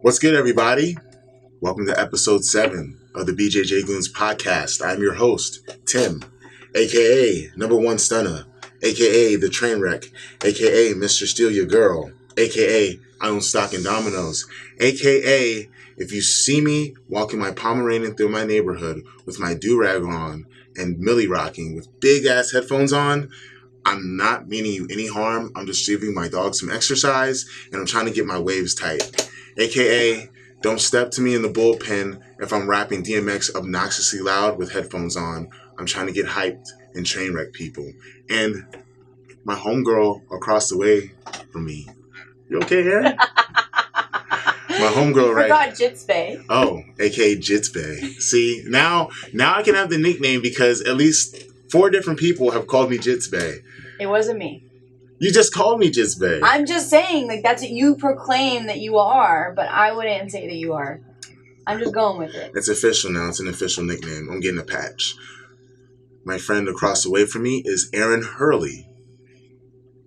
What's good, everybody? Welcome to episode 7 of the BJJ GOONS podcast. I'm your host, Tim, aka Number One Stunner, aka The Train Wreck, aka Mr. Steal Your Girl, aka I Own Stock and Dominoes, aka if you see me walking my Pomeranian through my neighborhood with my do-rag on and millie rocking with big-ass headphones on, I'm not meaning you any harm. I'm just giving my dog some exercise, and I'm trying to get my waves tight. AKA, don't step to me in the bullpen if I'm rapping DMX obnoxiously loud with headphones on. I'm trying to get hyped and train wreck people. And my homegirl across the way from me. You okay, Erin? My homegirl right I forgot Jitsbay. Oh, AKA Jitsbay. See, now I can have the nickname because at least 4 different people have called me Jitsbay. It wasn't me. You just called me Jitsbay. I'm just saying, like, that's what you proclaim that you are, but I wouldn't say that you are. I'm just going with it. It's official now. It's an official nickname. I'm getting a patch. My friend across the way from me is Erin Herle.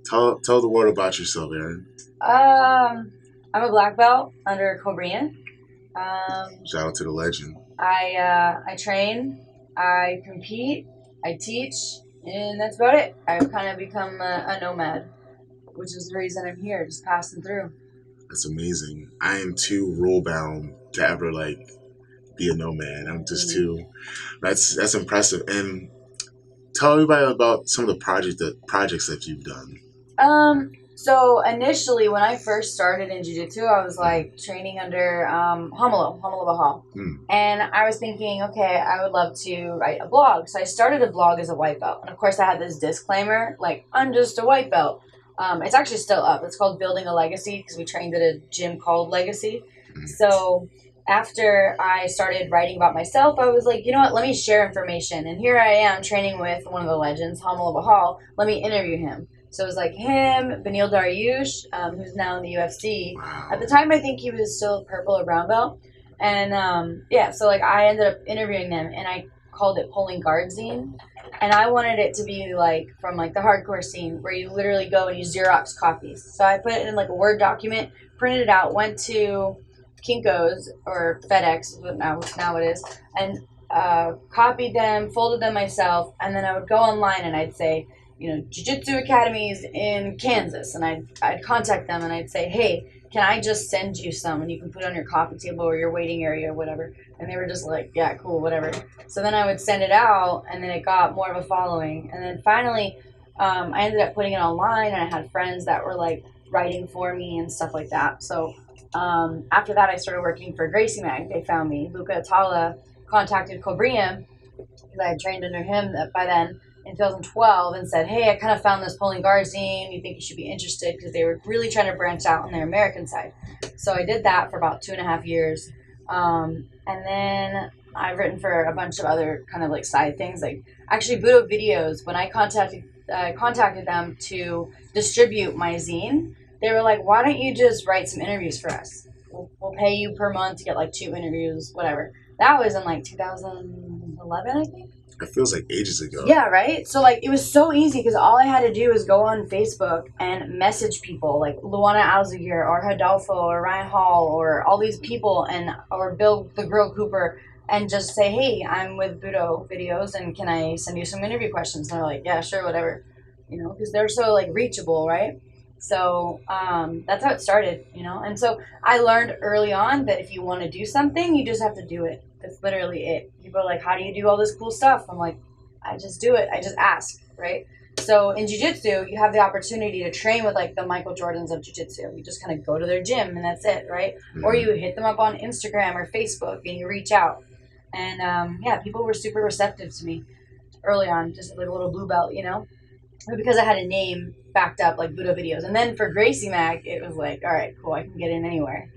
Tell the world about yourself, Erin. I'm a black belt under Korean. Shout out to the legend. I train, I compete, I teach, and that's about it. I've kind of become a nomad, which is the reason I'm here, just passing through. That's amazing. I am too rule bound to ever be a nomad. I'm just too. That's impressive. And tell everybody about some of the projects that you've done. So initially, when I first started in Jiu-Jitsu, I was training under Hamalo Bahal. And I was thinking, okay, I would love to write a blog. So I started a blog as a white belt. And of course, I had this disclaimer, I'm just a white belt. It's actually still up. It's called Building a Legacy because we trained at a gym called Legacy. So after I started writing about myself, I was like, you know what, let me share information. And here I am training with one of the legends, Hamalo Bahal. Let me interview him. So it was him, Beneil Dariush, who's now in the UFC. Wow. At the time, I think he was still purple or brown belt. And so I ended up interviewing them, and I called it Pulling Guard Zine. And I wanted it to be from the hardcore scene where you literally go and you Xerox copies. So I put it in a Word document, printed it out, went to Kinko's or FedEx, now it is, and copied them, folded them myself, and then I would go online and I'd say, Jiu-Jitsu academies in Kansas, and I'd contact them and I'd say, hey, can I just send you some and you can put it on your coffee table or your waiting area or whatever. And they were just like, yeah, cool, whatever. So then I would send it out, and then it got more of a following. And then finally, I ended up putting it online, and I had friends that were writing for me and stuff like that. So after that, I started working for Gracie Mag. They found me. Luca Atala contacted Kobriam because I had trained under him by then in 2012 and said, hey, I kind of found this Pulling Guard Zine. You think you should be interested? Because they were really trying to branch out on their American side. So I did that for about 2.5 years. And then I've written for a bunch of other kind of side things. Actually, Budo Videos, when I contacted them to distribute my zine, they were like, why don't you just write some interviews for us? We'll pay you per month to get 2 interviews, whatever. That was in 2011, I think. It feels like ages ago. Yeah, right? So, it was so easy because all I had to do was go on Facebook and message people like Luana Alzagir or Hadolfo or Ryan Hall or all these people or Bill the Girl Cooper and just say, hey, I'm with Budo Videos and can I send you some interview questions? And they're like, yeah, sure, whatever. Because they're so, reachable, right? So that's how it started, And so I learned early on that if you want to do something, you just have to do it. That's literally it. People are like, how do you do all this cool stuff? I'm like, I just do it. I just ask, right? So in Jiu-Jitsu, you have the opportunity to train with the Michael Jordans of Jiu-Jitsu. You just kind of go to their gym and that's it, right? Mm-hmm. Or you hit them up on Instagram or Facebook and you reach out. And people were super receptive to me early on, just a little blue belt, But because I had a name backed up like Budo Videos. And then for Gracie Mag, it was all right, cool, I can get in anywhere,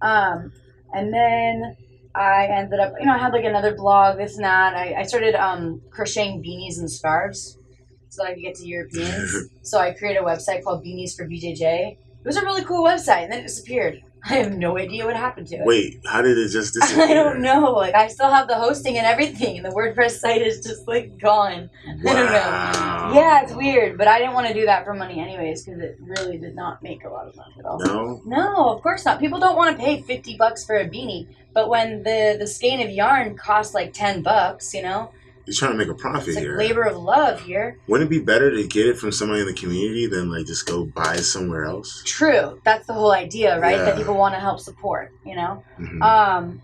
And then I ended up, I had another blog, this and that. I started crocheting beanies and scarves so that I could get to Europeans. So I created a website called Beanies for BJJ. It was a really cool website, and then it disappeared. I have no idea what happened to it. Wait, how did it just disappear? I don't know. Like, I still have the hosting and everything, and the WordPress site is just, like, gone. Wow. I don't know. Yeah, it's weird, but I didn't want to do that for money anyways, because it really did not make a lot of money at all. No? No, of course not. People don't want to pay $50 for a beanie, but when the skein of yarn costs, like, $10, you know? You're trying to make a profit It's like here. labor of love here. Wouldn't it be better to get it from somebody in the community than like just go buy it somewhere else? True. That's the whole idea, right? Yeah. That people want to help support, you know? Mm-hmm.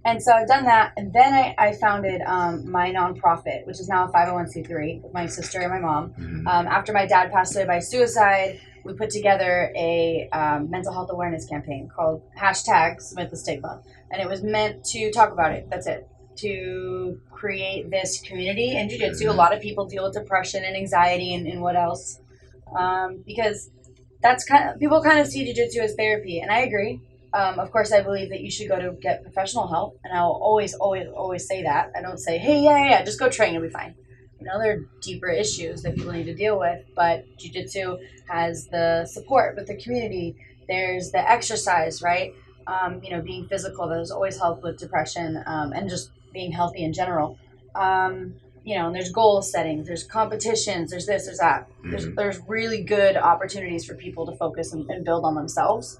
And so I've done that. And then I founded my nonprofit, which is now a 501c3 with my sister and my mom. Mm-hmm. After my dad passed away by suicide, we put together a mental health awareness campaign called #SubmitTheStigma. And it was meant to talk about it. That's it. To create this community in jiu-jitsu. A lot of people deal with depression and anxiety and what else. Because that's people kind of see jiu-jitsu as therapy, and I agree. Of course, I believe that you should go to get professional help, and I'll always say that. I don't say, hey, yeah, just go train, you'll be fine. You know, there are deeper issues that people need to deal with, but jiu-jitsu has the support with the community. There's the exercise, right? You know, being physical, that has always helped with depression, and just being healthy in general. You know, and there's goal setting, there's competitions, there's this, there's that. Mm-hmm. There's really good opportunities for people to focus and build on themselves,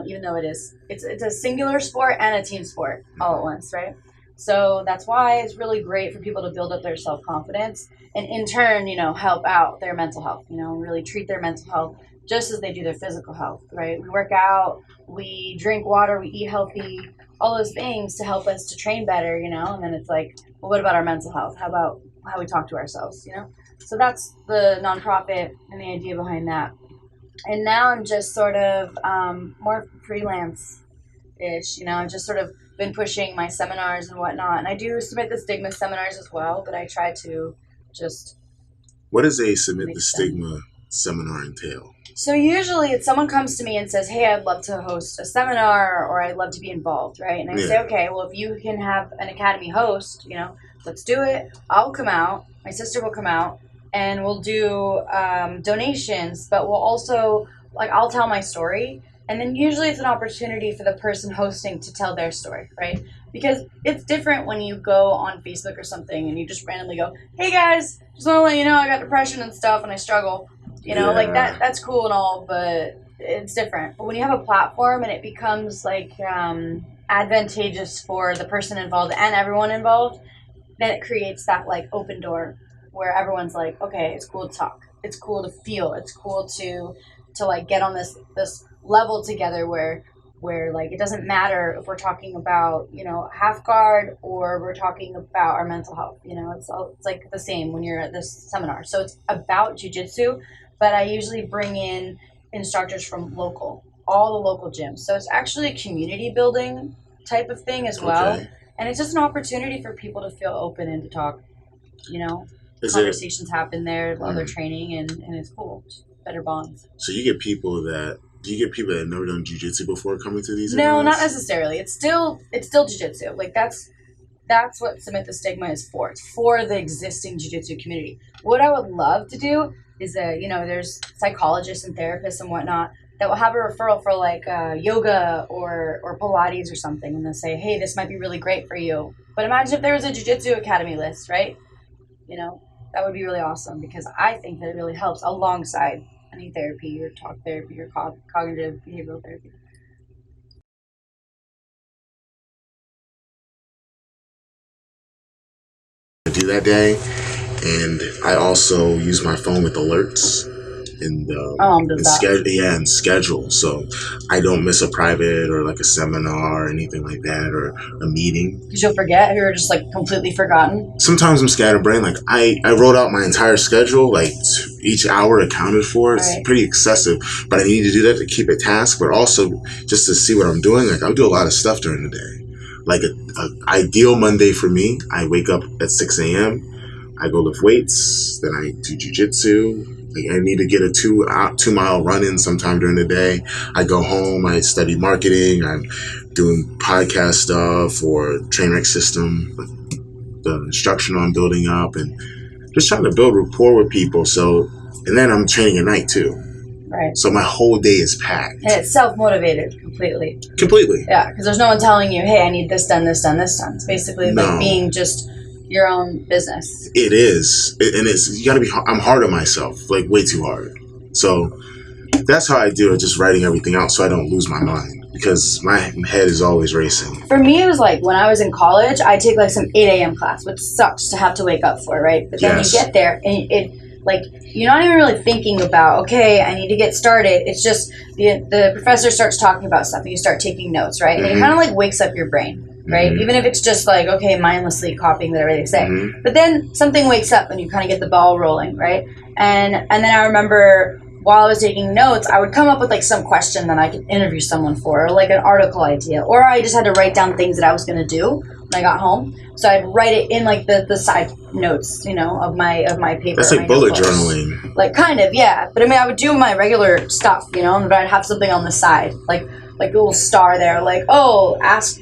even though it's a singular sport and a team sport all at once, right? So that's why it's really great for people to build up their self-confidence and in turn, you know, help out their mental health, you know, really treat their mental health just as they do their physical health, right? We work out, we drink water, we eat healthy, all those things to help us to train better, you know, and then it's like, well, what about our mental health? How about how we talk to ourselves, you know? So that's the nonprofit and the idea behind that. And now I'm just sort of more freelance-ish, you know, I've just sort of been pushing my seminars and whatnot. And I do Submit the Stigma seminars as well, but I try to just... What does a Submit the Stigma seminar entail? So usually it's someone comes to me and says, hey, I'd love to host a seminar or I'd love to be involved, right? And I say, okay, well, if you can have an academy host, you know, let's do it. I'll come out. My sister will come out and we'll do donations, but we'll also, like, I'll tell my story. And then usually it's an opportunity for the person hosting to tell their story, right? Because it's different when you go on Facebook or something and you just randomly go, hey guys, just want to let you know I got depression and stuff and I struggle. You know, like that's cool and all, but it's different. But when you have a platform and it becomes like advantageous for the person involved and everyone involved, then it creates that like open door where everyone's like, okay, it's cool to talk. It's cool to feel. It's cool to like get on this level together where like it doesn't matter if we're talking about, you know, half guard or we're talking about our mental health. You know, it's like the same when you're at this seminar. So it's about jiu-jitsu, but I usually bring in instructors from all the local gyms. So it's actually a community building type of thing as well. Okay. And it's just an opportunity for people to feel open and to talk, you know. Conversations happen there while they're training and it's cool. Just better bonds. So you get people that have never done jiu-jitsu before coming to these events? No, not necessarily. It's still jiu-jitsu. Like that's what Submit the Stigma is for. It's for the existing jiu-jitsu community. What I would love to do is you know, there's psychologists and therapists and whatnot that will have a referral for like yoga or Pilates or something, and they'll say, hey, this might be really great for you. But imagine if there was a jiu-jitsu academy list, right? You know, that would be really awesome because I think that it really helps alongside any therapy or talk therapy or cognitive behavioral therapy. I do that day, and I also use my phone with alerts and schedule, so I don't miss a private or like a seminar or anything like that or a meeting. Because you'll forget, you're just like completely forgotten. Sometimes I'm scatterbrained. Like I wrote out my entire schedule, like each hour accounted for. It's pretty excessive, but I need to do that to keep a task, but also just to see what I'm doing. Like I'll do a lot of stuff during the day. Like a ideal Monday for me, I wake up at 6 a.m. I go lift weights, then I do jiu-jitsu. Like I need to get a 2-mile run in sometime during the day. I go home, I study marketing, I'm doing podcast stuff or train system, the instructional I'm building up, and just trying to build rapport with people. So, and then I'm training at night too. Right. So my whole day is packed. And it's self-motivated completely. Completely. Yeah, because there's no one telling you, hey, I need this done, this done, this done. It's basically like being just your own business. It is. And you gotta be, I'm hard on myself, like way too hard. So that's how I do it, just writing everything out so I don't lose my mind. Because my head is always racing. For me, it was like when I was in college, I'd take like some 8 a.m. class, which sucks to have to wake up for, right? But then you get there and it like, you're not even really thinking about, okay, I need to get started. It's just the professor starts talking about stuff and you start taking notes, right? And it kind of like wakes up your brain, right? Even if it's just like, okay, mindlessly copying whatever they say. But then something wakes up and you kind of get the ball rolling, right? And then I remember while I was taking notes, I would come up with like some question that I could interview someone for, or like an article idea, or I just had to write down things that I was going to do when I got home. So I'd write it in like the side notes, you know, of my paper. That's like bullet journaling. Like kind of, yeah. But I mean, I would do my regular stuff, you know, but I'd have something on the side, like a little star there, like, oh, ask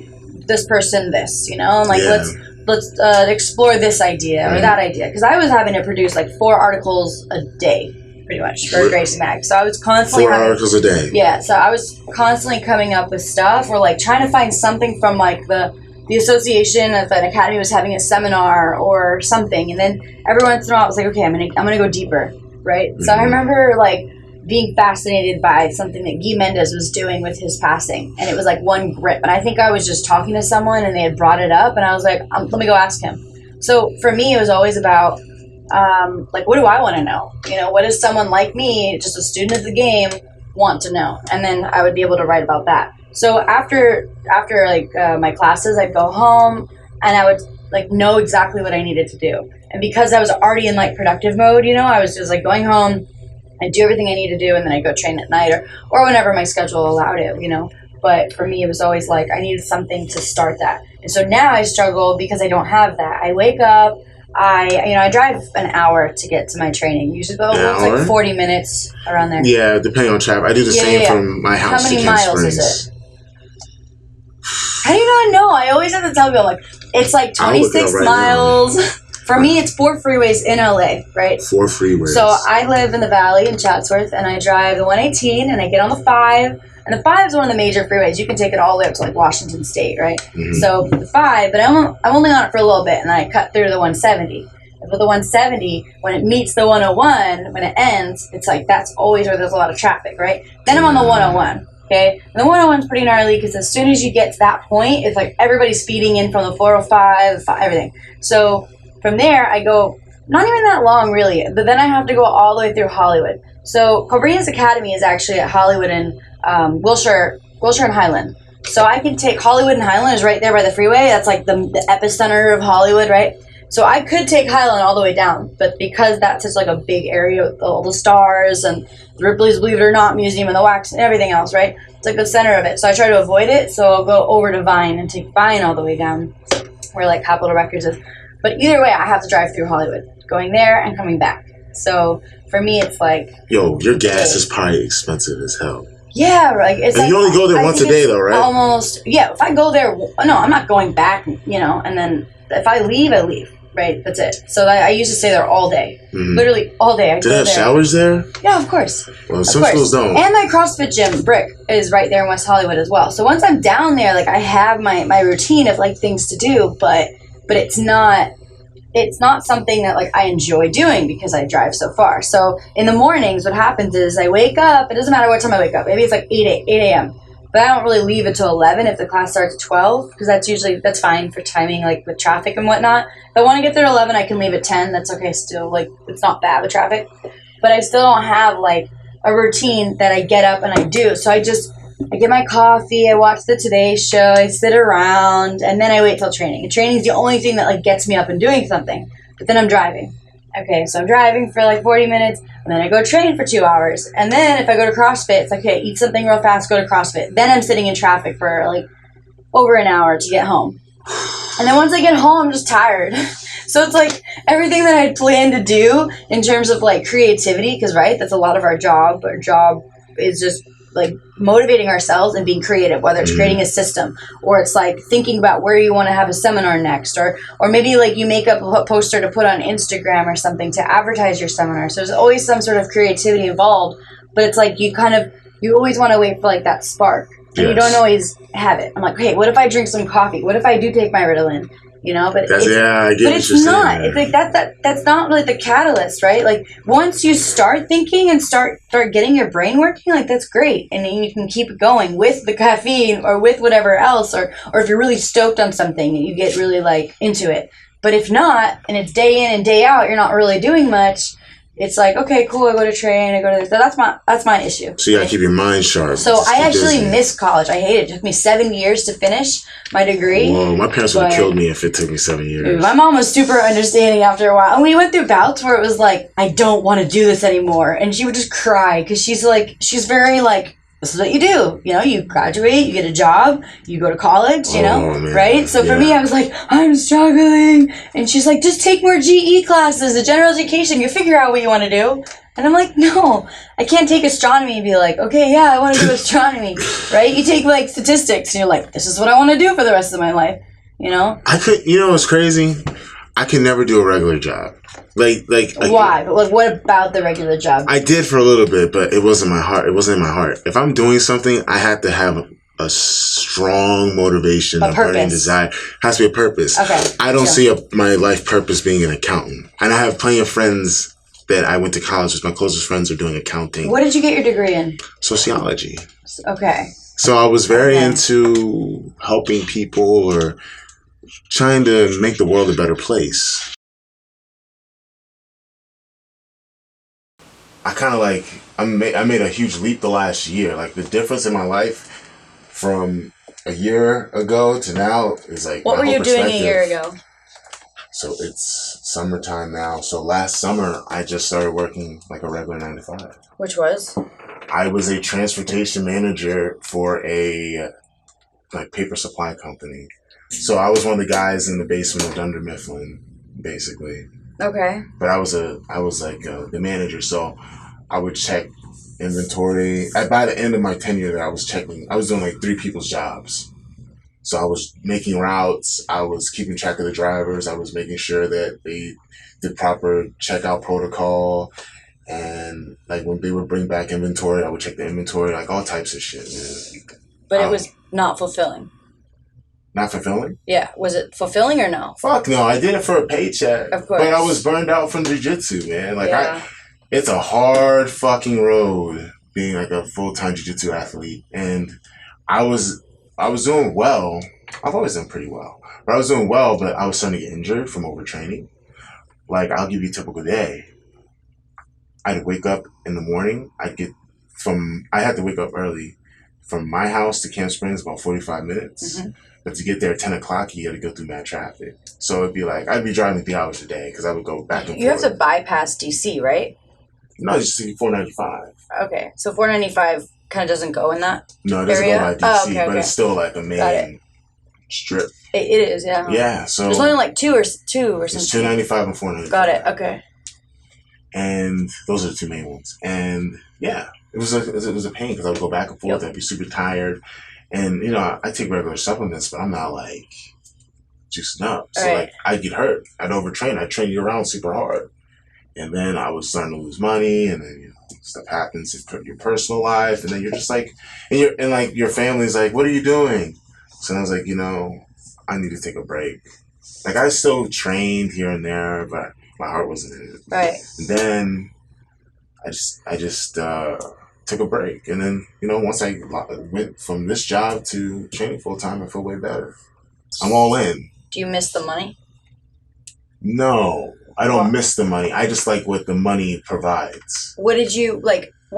this person this, you know, and like let's explore this idea or that idea, because I was having to produce like 4 articles a day. Pretty much for Gracie Mag. So I was constantly 4 articles a day. Yeah, so I was constantly coming up with stuff or like trying to find something from like the association of an academy was having a seminar or something, and then every once in a while I was like, okay, I'm gonna go deeper, right? So I remember like being fascinated by something that Guy Mendes was doing with his passing, and it was like one grip, and I think I was just talking to someone and they had brought it up, and I was like, let me go ask him. So for me, it was always about like, what do I want to know? You know, what does someone like me, just a student of the game, want to know? And then I would be able to write about that. So after like my classes, I'd go home and I would like know exactly what I needed to do. And because I was already in like productive mode, you know, I was just like going home, I'd do everything I need to do, and then I'd go train at night or whenever my schedule allowed it, you know. But for me, it was always like I needed something to start that. And so now I struggle because I don't have that. I wake up, I drive an hour to get to my training. Usually it's like 40 minutes around there. Yeah, depending on traffic. I do the same from my house to Camp Springs. How many miles is it? I do not know. I always have to tell people, like, it's like 26 miles. For me, it's 4 freeways in LA, right? 4 freeways. So I live in the Valley in Chatsworth, and I drive the 118, and I get on the 5. And the 5 is one of the major freeways. You can take it all the way up to like Washington State, right? So the 5, but I'm only on it for a little bit, and then I cut through the 170. And with the 170, when it meets the 101, when it ends, it's like that's always where there's a lot of traffic, right? Then I'm on the 101, okay? And the 101 is pretty gnarly because as soon as you get to that point, it's like everybody's feeding in from the 405, everything. So from there, I go not even that long, really, but then I have to go all the way through Hollywood. So Cobrina's Academy is actually at Hollywood and Wilshire and Highland. So I can take Hollywood and Highland is right there by the freeway. That's like the epicenter of Hollywood, right? So I could take Highland all the way down, but because that's such like a big area with all the stars and the Ripley's Believe It or Not Museum and the wax and everything else, right? It's like the center of it. So I try to avoid it. So I'll go over to Vine and take Vine all the way down where like Capitol Records is. But either way, I have to drive through Hollywood, going there and coming back. So for me, it's like... Yo, your gas is probably expensive as hell. Yeah, like it's. And like, you only go there once a day, though, right? Almost. Yeah, if I go there, no, I'm not going back. You know, and then if I leave, I leave. Right, that's it. So I used to stay there all day, literally all day. Do they have showers there? Yeah, of course. Well, some schools don't. And my CrossFit gym, Brick, is right there in West Hollywood as well. So once I'm down there, like I have my routine of like things to do, but it's not something that like I enjoy doing because I drive so far. So in the mornings, what happens is I wake up. It doesn't matter what time I wake up. Maybe it's like 8 a.m. But I don't really leave until 11 if the class starts at 12 because that's fine for timing, like with traffic and whatnot. If I want to get there at 11, I can leave at 10. That's okay still. Like, it's not bad with traffic. But I still don't have, like, a routine that I get up and I do. So I get my coffee, I watch the Today Show, I sit around, and then I wait till training. And training is the only thing that, like, gets me up and doing something. But then I'm driving. Okay, so I'm driving for like 40 minutes, and then I go train for 2 hours. And then if I go to CrossFit, it's like, okay, eat something real fast, go to CrossFit. Then I'm sitting in traffic for like over an hour to get home. And then once I get home, I'm just tired. So it's like everything that I planned to do in terms of like creativity, because, right, that's a lot of our job. Our job is just like motivating ourselves and being creative, whether it's creating a system or it's like thinking about where you want to have a seminar next, or maybe like you make up a poster to put on Instagram or something to advertise your seminar. So there's always some sort of creativity involved but it's like you always want to wait for like that spark. And you don't always have it. I'm like, hey, what if I drink some coffee? What if I do take my Ritalin? You know, but it's not. It's like that's not really the catalyst, right? Like once you start thinking and start getting your brain working, like that's great, and then you can keep going with the caffeine or with whatever else, or if you're really stoked on something, you get really like into it. But if not, and it's day in and day out, you're not really doing much. It's like, okay, cool, I go to train, I go to this. That's my issue. So you gotta keep your mind sharp. So I actually missed college. I hated it. It took me 7 years to finish my degree. Whoa, my parents would have killed me if it took me 7 years. My mom was super understanding after a while. And we went through bouts where it was like, I don't want to do this anymore. And she would just cry because she's very like, this is what you do. You know, you graduate, you get a job, you go to college, you know, right? So for me, I was like, I'm struggling. And she's like, just take more GE classes, the general education. You figure out what you want to do. And I'm like, no, I can't take astronomy and be like, okay, yeah, I want to do astronomy, right? You take like statistics and you're like, this is what I want to do for the rest of my life, you know? You know what's crazy? I could never do a regular job. Like why? But like, what about the regular job? I did for a little bit, but it wasn't my heart. It wasn't in my heart. If I'm doing something, I have to have a strong motivation, a burning desire. It has to be a purpose. Okay. I don't see my life purpose being an accountant. And I have plenty of friends that I went to college with. My closest friends are doing accounting. What did you get your degree in? Sociology. Okay. So I was very into helping people or trying to make the world a better place. I kind of like, I made a huge leap the last year. Like the difference in my life from a year ago to now is like, what were you doing a year ago? So it's summertime now. So last summer, I just started working like a regular 9 to 5. Which was? I was a transportation manager for a like paper supply company. So I was one of the guys in the basement of Dunder Mifflin, basically. Okay. But I was like the manager, so I would check inventory. By the end of my tenure there, I was doing like 3 people's jobs. So I was making routes, I was keeping track of the drivers, I was making sure that they did proper checkout protocol, and like when they would bring back inventory, I would check the inventory, like all types of shit, man. But it was not fulfilling. Not fulfilling? Yeah. Was it fulfilling or no? Fuck no, I did it for a paycheck. Of course. But I was burned out from jiu-jitsu, man. Like it's a hard fucking road being like a full-time jiu-jitsu athlete. And I was doing well. I've always done pretty well. But I was doing well, but I was starting to get injured from overtraining. Like, I'll give you a typical day. I'd wake up in the morning. I had to wake up early. From my house to Camp Springs, about 45 minutes. Mm-hmm. But to get there at 10 o'clock, you got to go through mad traffic. So it'd be like, I'd be driving 3 hours a day because I would go back and forth. You have to bypass DC, right? No, just 495. Okay. So 495 kind of doesn't go in that No, it doesn't area? go by DC, but it's still like a main strip. It is, yeah. Yeah, so... There's only like two or something. It's 295 and 495. Got it, okay. And those are the 2 main ones. And yeah, it was a pain because I would go back and forth. I'd be super tired. And, you know, I take regular supplements, but I'm not like juicing up. So like I'd get hurt. I'd overtrain. I'd train you around super hard. And then I was starting to lose money, and then, you know, stuff happens in your personal life, and then you're just like, and like your family's like, what are you doing? So I was like, you know, I need to take a break. Like I still trained here and there, but my heart wasn't in it. Right. And then I just took a break, and then, you know, once I went from this job to training full time, I feel way better. I'm all in. Do you miss the money? No, I don't miss the money. I just like what the money provides. What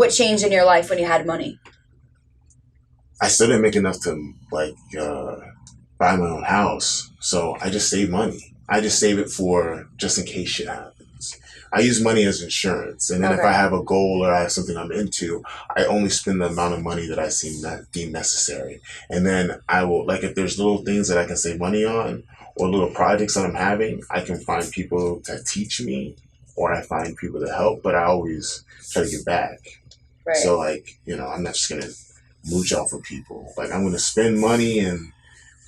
changed in your life when you had money? I still didn't make enough to buy my own house, so I just save money. I just save it for just in case shit happens. I use money as insurance, and then if I have a goal or I have something I'm into, I only spend the amount of money that I deem necessary. And then I will, like, if there's little things that I can save money on or little projects that I'm having, I can find people to teach me, or I find people to help, but I always try to give back. Right. So, like, you know, I'm not just going to mooch off of people. Like, I'm going to spend money and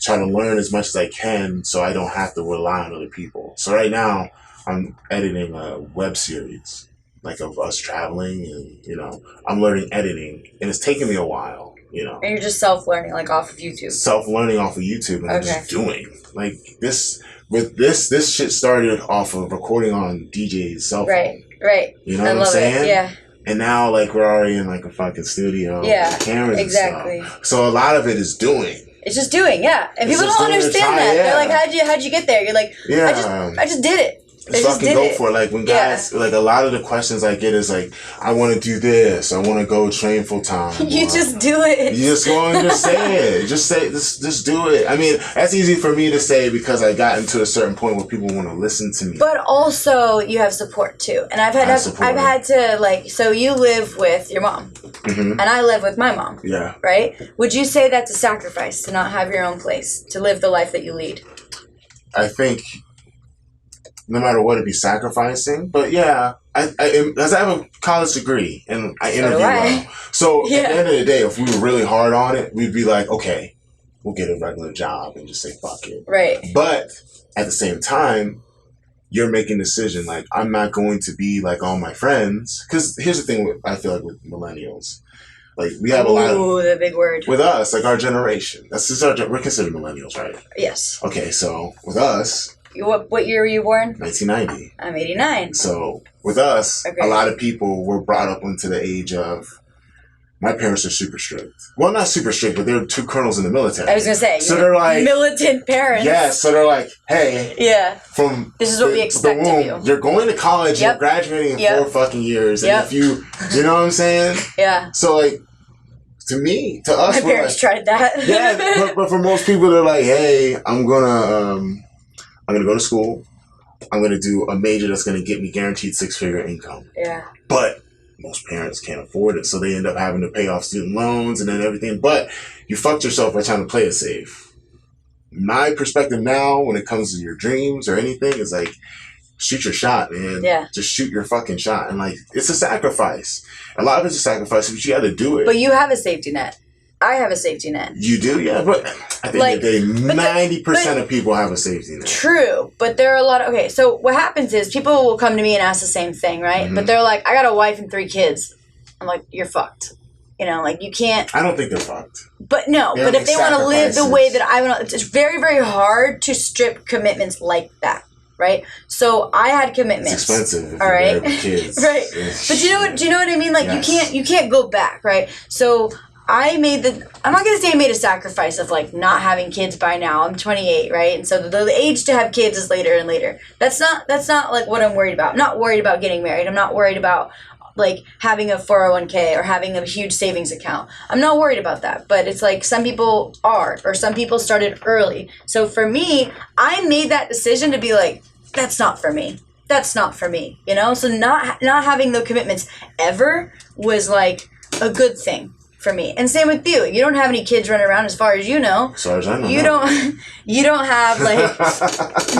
try to learn as much as I can so I don't have to rely on other people. So right now, I'm editing a web series. like of us traveling, and you know, I'm learning editing, and it's taking me a while, you know. And you're just self-learning, like off of YouTube. Self-learning off of YouTube, and I'm just doing like this. With this shit started off of recording on DJ's cell phone. Right. You know what I'm saying? Yeah. And now, like, we're already in like a fucking studio. Yeah. With cameras Exactly. and stuff. So a lot of it is doing. It's just doing, yeah. And people don't understand that. They're like, how'd you get there? You're like, I just did it. Just fucking go for it. Like when guys, like a lot of the questions I get is like, I want to do this. I want to go train full time. You just do it. You just go and just say it. Just do it. I mean, that's easy for me to say because I got into a certain point where people want to listen to me. But also you have support too. And I've had to like, so you live with your mom and I live with my mom. Yeah. Right? Would you say that's a sacrifice to not have your own place, to live the life that you lead? I think no matter what, it'd be sacrificing. But yeah, because I have a college degree and I interview well. So at the end of the day, if we were really hard on it, we'd be like, okay, we'll get a regular job and just say fuck it. Right. But at the same time, you're making a decision. Like, I'm not going to be like all my friends. Because here's the thing I feel like with millennials. Like, we have a lot of... Ooh, the big word. With us, like our generation. We're considered millennials, right? Yes. Okay, so with us... What year were you born? 1990. I'm 89. So with us, a lot of people were brought up into the age of, my parents are super strict. Well, not super strict, but they're two colonels in the military. I was going to say, so they're like militant parents. Yeah, so they're like, hey, this is what we expect of you. You're going to college, you're graduating in 4 fucking years, and if you know what I'm saying? Yeah. So like, to us, my parents tried that. Yeah, but for most people, they're like, hey, I'm gonna go to school. I'm gonna do a major that's gonna get me guaranteed 6-figure income. Yeah. But most parents can't afford it, so they end up having to pay off student loans and then everything. But you fucked yourself by trying to play it safe. My perspective now, when it comes to your dreams or anything, is like, shoot your shot, man. Yeah. Just shoot your fucking shot, and like, it's a sacrifice. A lot of it's a sacrifice, but you got to do it. But you have a safety net. I have a safety net. You do, yeah, but I think that 90% of people have a safety net. True, but there are a lot of... Okay, so what happens is people will come to me and ask the same thing, right? Mm-hmm. But they're like, I got a wife and 3 kids. I'm like, you're fucked. You know, like, you can't... I don't think they're fucked. But no, but if they want to live the way that I want to... It's very, very hard to strip commitments like that. Right, so I had commitments. It's expensive. All right, kids. Right. But do you know what I mean? Like you can't go back, right? So I'm not gonna say I made a sacrifice of like not having kids by now. I'm 28, right? And so the age to have kids is later and later. That's not like what I'm worried about. I'm not worried about getting married. I'm not worried about like having a 401k or having a huge savings account. I'm not worried about that. But it's like some people are, or some people started early. So for me, I made that decision to be like, that's not for me. That's not for me. You know? So not having the commitments ever was like a good thing for me. And same with you. You don't have any kids running around as far as you know. As far as I know. You don't have like,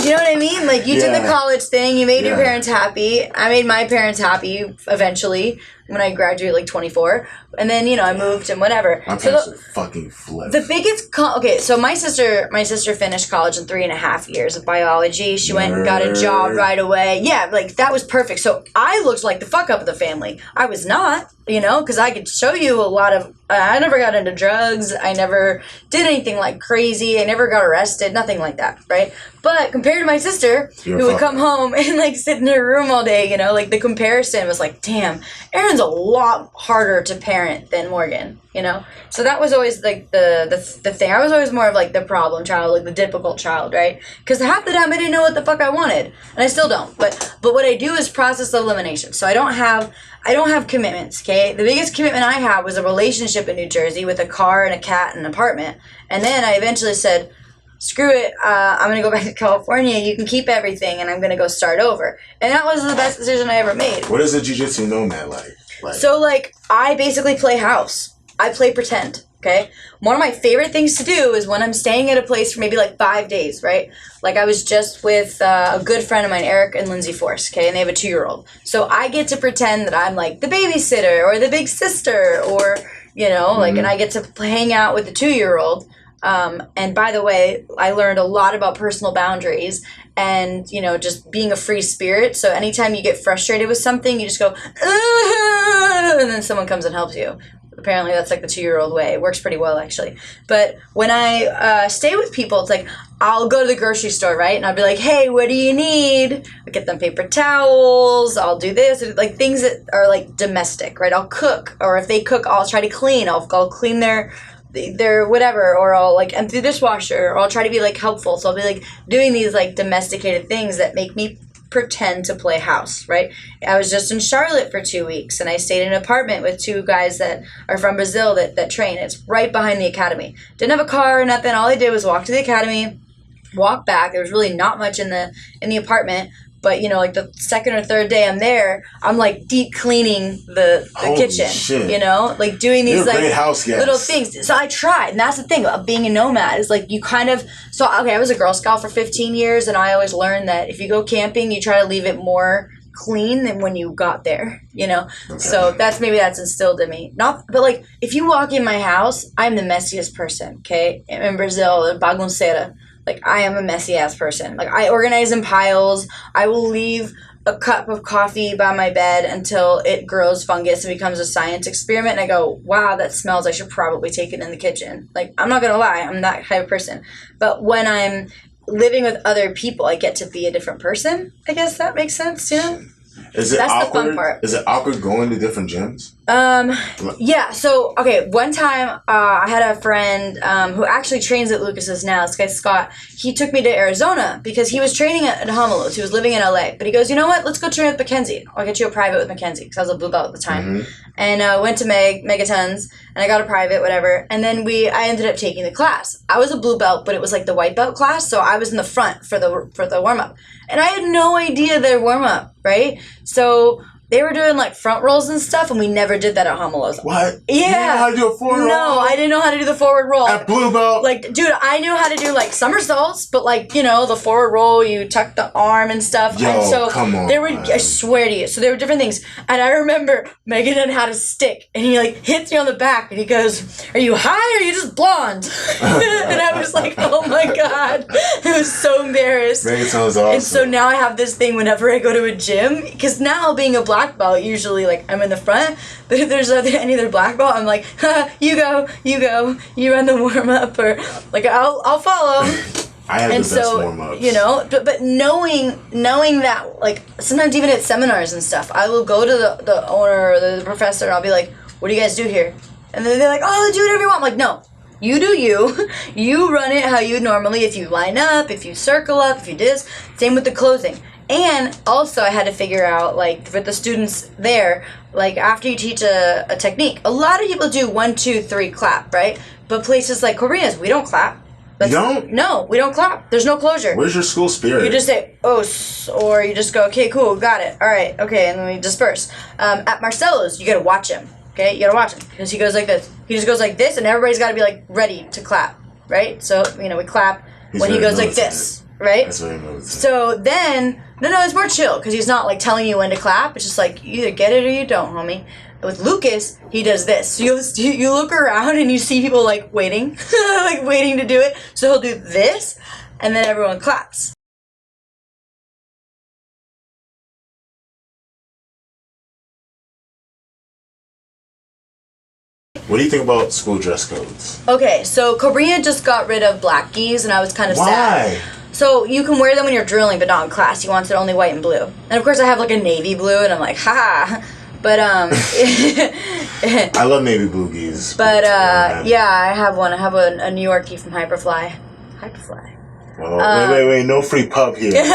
you know what I mean? Like you did the college thing. You made your parents happy. I made my parents happy eventually when I graduated like 24. And then, you know, I moved and whatever. My parents are fucking flipped. The biggest, okay, so my sister finished college in 3.5 years of biology. She went and got a job right away. Yeah, like that was perfect. So I looked like the fuck up of the family. I was not, you know, because I could show you a lot of, I never got into drugs. I never did anything like crazy. I never got arrested, nothing like that, right? But compared to my sister, who would come home and like sit in her room all day, you know, like the comparison was like, damn, Erin's a lot harder to parent than Morgan, you know? So that was always like the thing. I was always more of like the problem child, like the difficult child, right? Because half the time I didn't know what the fuck I wanted, and I still don't. But what I do is process elimination. So I don't have commitments, okay? The biggest commitment I had was a relationship in New Jersey with a car and a cat and an apartment. And then I eventually said, screw it, I'm going to go back to California. You can keep everything, and I'm going to go start over. And that was the best decision I ever made. What is a Jiu-Jitsu Nomad like? So, like, I basically play house. I play pretend, okay? One of my favorite things to do is when I'm staying at a place for maybe, like, 5 days, right? Like, I was just with a good friend of mine, Eric and Lindsay Force, okay? And they have a 2-year-old. So I get to pretend that I'm, like, the babysitter or the big sister or, you know, like, and I get to hang out with the 2-year-old. And by the way, I learned a lot about personal boundaries and, you know, just being a free spirit. So anytime you get frustrated with something, you just go, and then someone comes and helps you. Apparently that's like the 2-year-old way. It works pretty well, actually. But when I stay with people, it's like I'll go to the grocery store, right? And I'll be like, hey, what do you need? I'll get them paper towels. I'll do this. Like things that are like domestic, right? I'll cook. Or if they cook, I'll try to clean. I'll clean their whatever. Or I'll like empty the dishwasher. Or I'll try to be like helpful. So I'll be like doing these like domesticated things that make me pretend to play house, right? I was just in Charlotte for 2 weeks and I stayed in an apartment with 2 guys that are from Brazil that train. It's right behind the academy. Didn't have a car or nothing. All I did was walk to the academy, walk back. There was really not much in the apartment, but you know, like the second or third day I'm there, I'm like deep cleaning the kitchen, shit. You know, like doing these like house little things. So I tried, and that's the thing about being a nomad is like you kind of, so okay, I was a Girl Scout for 15 years and I always learned that if you go camping, you try to leave it more clean than when you got there, you know? Okay. So that's instilled in me. But like if you walk in my house, I'm the messiest person, okay? In Brazil, bagunceira. Like, I am a messy-ass person. Like, I organize in piles. I will leave a cup of coffee by my bed until it grows fungus and becomes a science experiment. And I go, wow, that smells. I should probably take it in the kitchen. Like, I'm not going to lie. I'm that type of person. But when I'm living with other people, I get to be a different person. I guess that makes sense, you know? That's the fun part. Is it awkward going to different gyms? Yeah. So, okay, one time I had a friend who actually trains at Lucas's now, this guy Scott. He took me to Arizona because he was training at Honolulu. He was living in LA. But he goes, you know what? Let's go train with Mackenzie. I'll get you a private with Mackenzie because I was a blue belt at the time. Mm-hmm. And went to Megatons, and I got a private, whatever. And then I ended up taking the class. I was a blue belt, but it was like the white belt class, so I was in the front for the warm-up. And I had no idea their warm-up, right? So they were doing like front rolls and stuff, and we never did that at Honolulu. What? Yeah. You didn't know how to do a forward roll? No, I didn't know how to do the forward roll. At blue belt? Like, dude, I knew how to do like somersaults, but like, you know, the forward roll, you tuck the arm and stuff. Yo, and so come on. I swear to you. So there were different things. And I remember Megan had a stick, and he like hits me on the back, and he goes, are you high or are you just blonde? And I was like, oh my God. I was so embarrassed. Megan sounds awesome. And so now I have this thing whenever I go to a gym, because now being a black belt, usually like I'm in the front, but if there's any other black belt, I'm like, you go, you run the warm up, or like I'll follow. I have and the best warm ups. You know, but knowing that, like sometimes even at seminars and stuff, I will go to the owner or the professor and I'll be like, what do you guys do here? And then they're like, oh, do whatever you want. I'm like, no. You do you. You run it how you normally, if you line up, if you circle up, if you do this. Same with the closing. And also I had to figure out, like, with the students there, like, after you teach a technique, a lot of people do 1, 2, 3, clap, right? But places like Koreans, we don't clap. You don't? No, we don't clap. There's no closure. Where's your school spirit? You just say, oh, or you just go, okay, cool, got it. All right, okay, and then we disperse. At Marcelo's, you got to watch him, okay? You got to watch him, because he goes like this. He just goes like this, and everybody's got to be, like, ready to clap, right? So, you know, we clap when he goes like this, right? That's very militant. So then, no, it's more chill, because he's not, like, telling you when to clap. It's just like, you either get it or you don't, homie. With Lucas, he does this. So you look around and you see people like waiting, like waiting to do it. So he'll do this, and then everyone claps. What do you think about school dress codes? Okay, so Korea just got rid of black gis, and I was kind of sad. Why? So you can wear them when you're drilling, but not in class. He wants it only white and blue. And of course, I have like a navy blue, and I'm like, ha. But I love navy blue gis. But yeah, I have one. I have a New Yorkie from Hyperfly. Oh, wait! No free pub here. Well,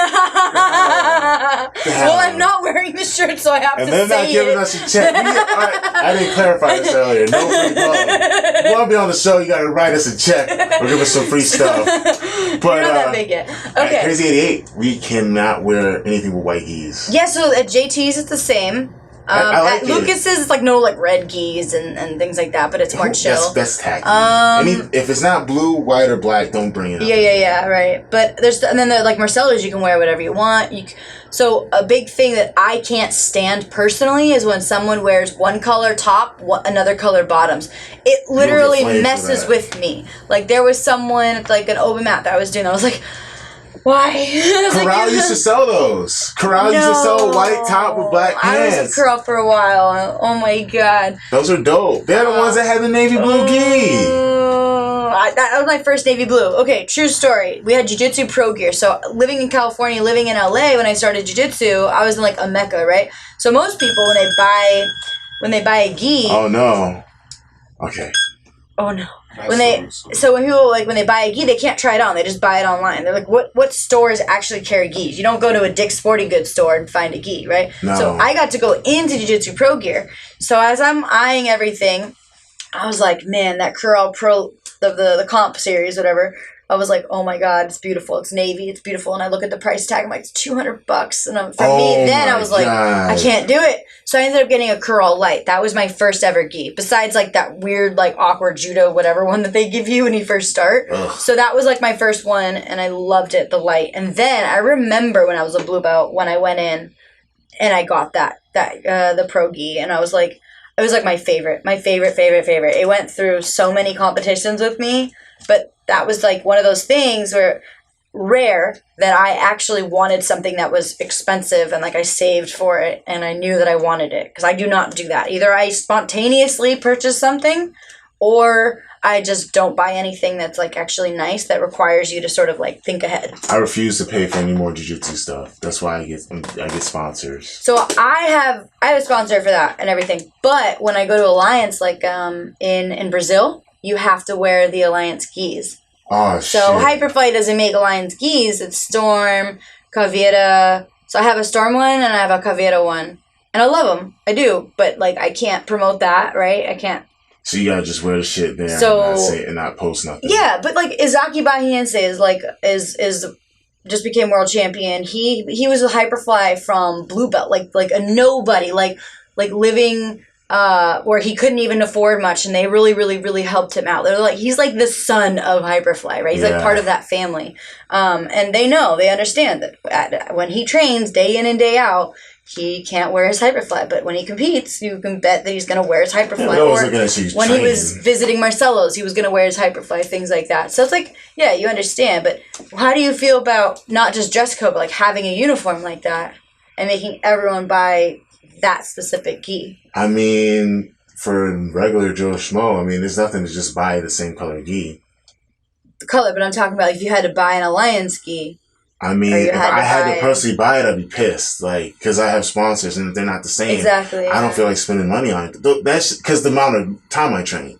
I'm not wearing the shirt, so I have to say it. And they're not giving us a check. I didn't clarify this earlier. No free pub. If you want to be on the show, you got to write us a check or give us some free stuff. But you're not that big yet. Okay. At Crazy 88, we cannot wear anything with white gis. Yeah, so at JT's it's the same. I like at Lucas's, it's like no like red gis and things like that, but it's more chill. That's tacky. If it's not blue, white, or black, don't bring it up. Yeah, right. But and then like Marcelo's, you can wear whatever you want. So a big thing that I can't stand personally is when someone wears one color top, another color bottoms. It literally messes with me. Like there was someone, like an open mat that I was doing, I was like, why? Corral used to sell those. Corral used to sell white top with black pants. I was a Corral for a while. Oh my god. Those are dope. They're the ones that had the navy blue gi. That was my first navy blue. Okay, true story. We had Jiu-Jitsu pro gear. So living in California, living in LA, when I started Jiu-Jitsu, I was in like a mecca, right? So most people when they buy a gi. Oh no. Okay. Oh no. When they buy a gi, they can't try it on. They just buy it online. They're like, what stores actually carry gis? You don't go to a Dick's Sporting Goods store and find a gi, right? No. So I got to go into Jiu-Jitsu pro gear. So as I'm eyeing everything, I was like, man, that Corral Pro, the comp series, whatever. I was like, oh my god, it's beautiful. It's navy. It's beautiful. And I look at the price tag. I'm like, it's $200. And for me, then I was like, I can't do it. So I ended up getting a Corral Light. That was my first ever gi. Besides like that weird, like awkward judo, whatever one that they give you when you first start. Ugh. So that was like my first one, and I loved it, the light. And then I remember when I was a blue belt, when I went in, and I got the pro gi, and I was like, it was like my favorite. It went through so many competitions with me, but that was like one of those things where rare that I actually wanted something that was expensive and like I saved for it and I knew that I wanted it, because I do not do that. Either I spontaneously purchase something or I just don't buy anything that's like actually nice that requires you to sort of like think ahead. I refuse to pay for any more jiu-jitsu stuff. That's why I get sponsors. So I have a sponsor for that and everything. But when I go to Alliance, like in Brazil, you have to wear the Alliance gis. Oh, so shit. Hyperfly doesn't make Alliance gis. It's Storm, Caveira. So I have a Storm one and I have a Caveira one. And I love them. I do. But like I can't promote that, right? I can't. So you gotta just wear the shit there and not post nothing. Yeah, but like Izaki Bahiense is just became world champion. He was a Hyperfly from blue belt, like a nobody, like living where he couldn't even afford much, and they really helped him out. They're like, he's like the son of Hyperfly, right? He's like part of that family. And they understand that when he trains day in and day out, he can't wear his Hyperfly, but when he competes, you can bet that he's going to wear his Hyperfly. Or when he was visiting Marcelo's, he was going to wear his Hyperfly, things like that. So it's like, yeah, you understand, but how do you feel about not just dress code, but like having a uniform like that and making everyone buy that specific gi? I mean, for regular Joe Schmo, I mean, there's nothing to just buy the same color gi. The color, but I'm talking about like, if you had to buy an Alliance gi. I mean, if I had to personally buy it, I'd be pissed. Like, because I have sponsors and if they're not the same, exactly, I don't feel like spending money on it. That's because the amount of time I train.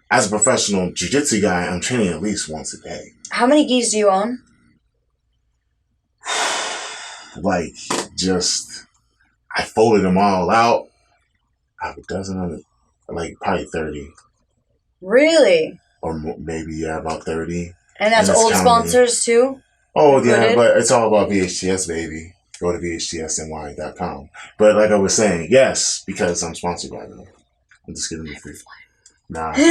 As a professional jiu-jitsu guy, I'm training at least once a day. How many gis do you own? Like, I folded them all out. I have a dozen of it. Like, probably 30. Really? Or maybe, about 30. And that's old sponsors, too? Oh, yeah, but it's all about VHTS, baby. Go to VHTSNY.com. But like I was saying, yes, because I'm sponsored by them. I'm just giving you free. Nah. Make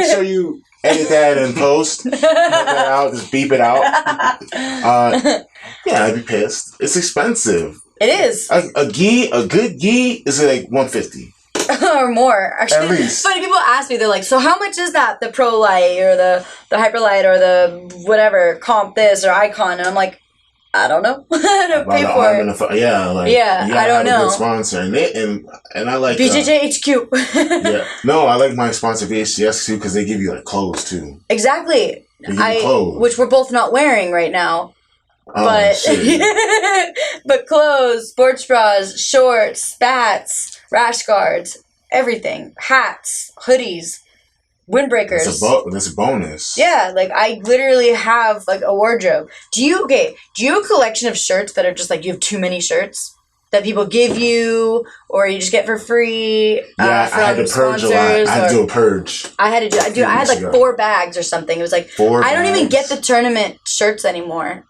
sure you edit that and post. Cut that out, just beep it out. Yeah, I'd be pissed. It's expensive. It is. A good gi is like $150. Or more, actually. At least. Funny, people ask me, they're like, so how much is that, the Pro Light or the Hyper Light or the whatever, Comp this or Icon? And I'm like, I don't know. I don't pay for it. I don't know. A good sponsor. And I like BJJ HQ. Yeah. No, I like my sponsor VHTS too because they give you like clothes too. Exactly. They give you clothes. Which we're both not wearing right now. Oh, shit. But clothes, sports bras, shorts, spats, rash guards, everything, hats, hoodies, windbreakers. That's a bonus. Yeah, like I literally have like a wardrobe. Do you have a collection of shirts that are just like you have too many shirts that people give you or you just get for free? Yeah, I had to purge a lot. I had to do a purge. I had like 4 bags or something. It was like 4 I don't even bags? get the tournament shirts anymore.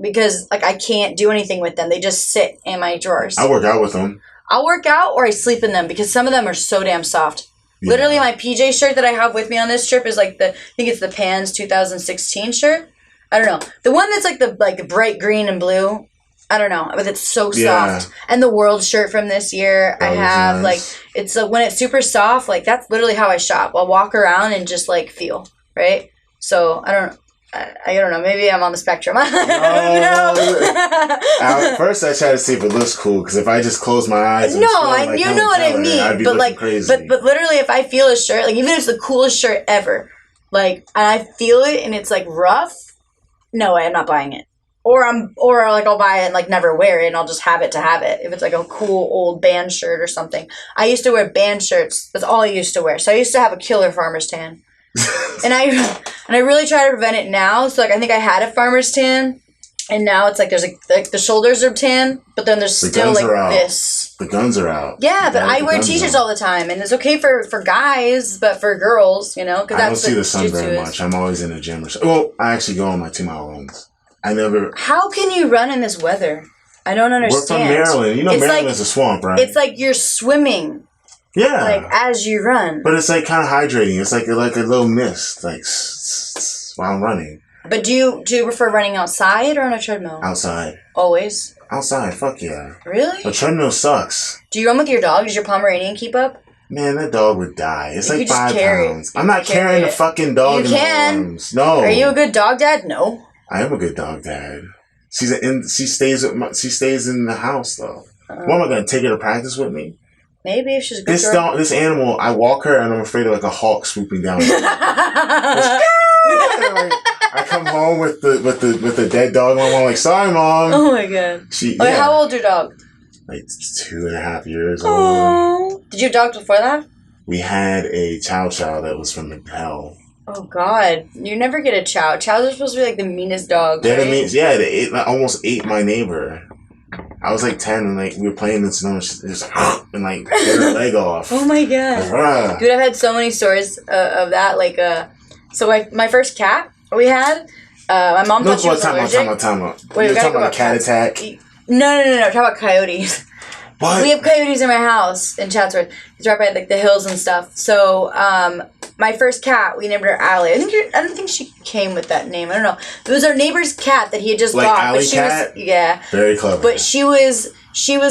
because like I can't do anything with them. They just sit in my drawers. I work out with them. I'll work out or I sleep in them because some of them are so damn soft. Yeah. Literally, my PJ shirt that I have with me on this trip is like I think it's the Pans 2016 shirt. I don't know. The one that's like the bright green and blue. I don't know, but it's so soft. And the World shirt from this year, I have nice. Like it's when it's super soft. Like that's literally how I shop. I'll walk around and just like feel right. So I don't know. Maybe I'm on the spectrum. At first, I try to see if it looks cool because if I just close my eyes, you know what I mean. But like, crazy. but literally, if I feel a shirt, like even if it's the coolest shirt ever, like, and I feel it and it's like rough, no way, I'm not buying it. Or I'll buy it and like never wear it and I'll just have it to have it. If it's like a cool old band shirt or something. I used to wear band shirts. That's all I used to wear. So I used to have a killer farmer's tan. and I really try to prevent it now. So like I think I had a farmer's tan and now it's like there's like the shoulders are tan, but then there's still like this. The guns are out. Yeah, but I wear t-shirts all the time and it's okay for guys, but for girls, you know, because I don't see the sun very much. I'm always in the gym or something. Well, I actually go on my 2-mile runs. How can you run in this weather? I don't understand. We're from Maryland. You know, Maryland's a swamp, right? It's like you're swimming. Yeah. Like as you run. But it's like kind of hydrating. It's like a little mist, like while I'm running. But do you prefer running outside or on a treadmill? Outside. Always. Outside. Fuck yeah. Really? A treadmill sucks. Do you run with your dog? Does your Pomeranian keep up? Man, that dog would die. It's like 5 pounds. I'm not carrying the fucking dog in my arms. No. Are you a good dog dad? No. I am a good dog dad. She stays in the house though. What am I gonna take her to practice with me? Maybe if she's a good dog. This animal, I walk her and I'm afraid of like a hawk swooping down. I come home with the dead dog. And I'm like, sorry, mom. Oh my god. How old's your dog? Like 2.5 years old. Did you have dogs before that? We had a chow that was from hell. Oh God! You never get a chow. Chows are supposed to be like the meanest dogs. They're the meanest. Yeah, they almost ate my neighbor. I was like 10 and like we were playing in the snow and she just and like get her leg off. Oh my god! Dude, I've had so many stories of that. Like, so my first cat we had, my mom thought she was allergic. Time out. Wait, you're talking about a cat attack? No. Talk about coyotes. What? We have coyotes in my house in Chatsworth. It's right by like the hills and stuff. So, my first cat, we named her Allie. I don't think she came with that name. I don't know. It was our neighbor's cat that he had just got. Alley but she cat? was Very clever. But she was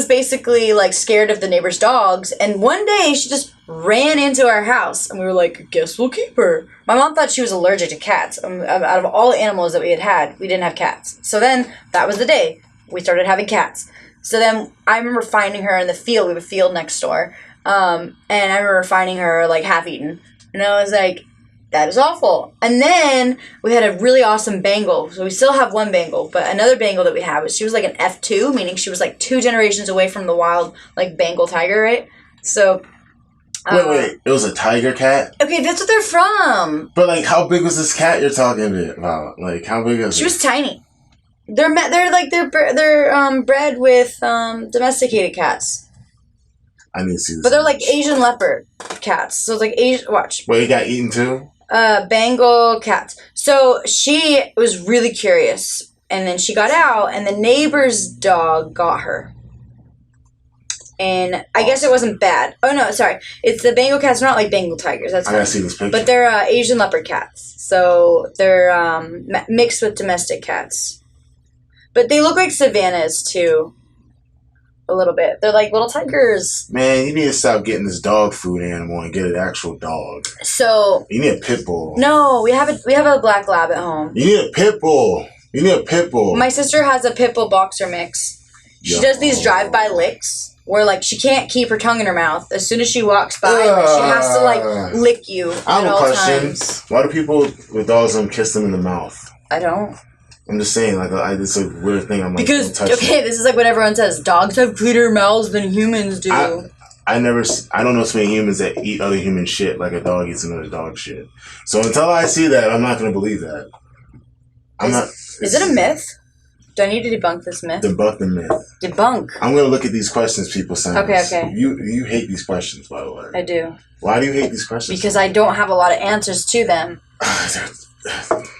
basically like scared of the neighbor's dogs, and one day she just ran into our house, and we were like, "Guess we'll keep her." My mom thought she was allergic to cats. Out of all the animals that we had, we didn't have cats. So then that was the day we started having cats. So then I remember finding her in the field. We have a field next door. And I remember finding her like half eaten. And I was like, that is awful. And then we had a really awesome Bengal. So we still have one Bengal, but another Bengal that we have is she was like an F2, meaning she was like 2 generations away from the wild like Bengal tiger, right? So wait, it was a tiger cat? Okay, that's what they're from. But like how big was this cat you're talking about? Like how big was it? She was tiny. They're bred with domesticated cats. I need to see this. But they're like Asian leopard cats. So it's like Asian. Watch. Wait, you got eaten too? Bengal cats. So she was really curious, and then she got out, and the neighbor's dog got her. And I guess it wasn't bad. Oh no, sorry. It's the Bengal cats. They're not like Bengal tigers. That's I gotta see this picture. But they're Asian leopard cats. So they're mixed with domestic cats. But they look like savannas, too. A little bit. They're like little tigers. Man, you need to stop getting this dog food animal and get an actual dog. So... You need a pit bull. No, we have a black lab at home. You need a pit bull. My sister has a pit bull boxer mix. She does these drive-by licks where, like, she can't keep her tongue in her mouth. As soon as she walks by, she has to, like, lick you I have a question. Times. Why do people with dogs kiss them in the mouth? I don't. I'm just saying, like, it's a weird thing. I'm like, because, this is like what everyone says. Dogs have cleaner mouths than humans do. I don't know so many humans that eat other human shit like a dog eats another dog shit. So until I see that, I'm not going to believe that. Is it a myth? Do I need to debunk this myth? Debunk the myth. Debunk. I'm going to look at these questions people send us. Okay. You hate these questions, by the way. I do. Why do you hate these questions? Because I don't have a lot of answers to them.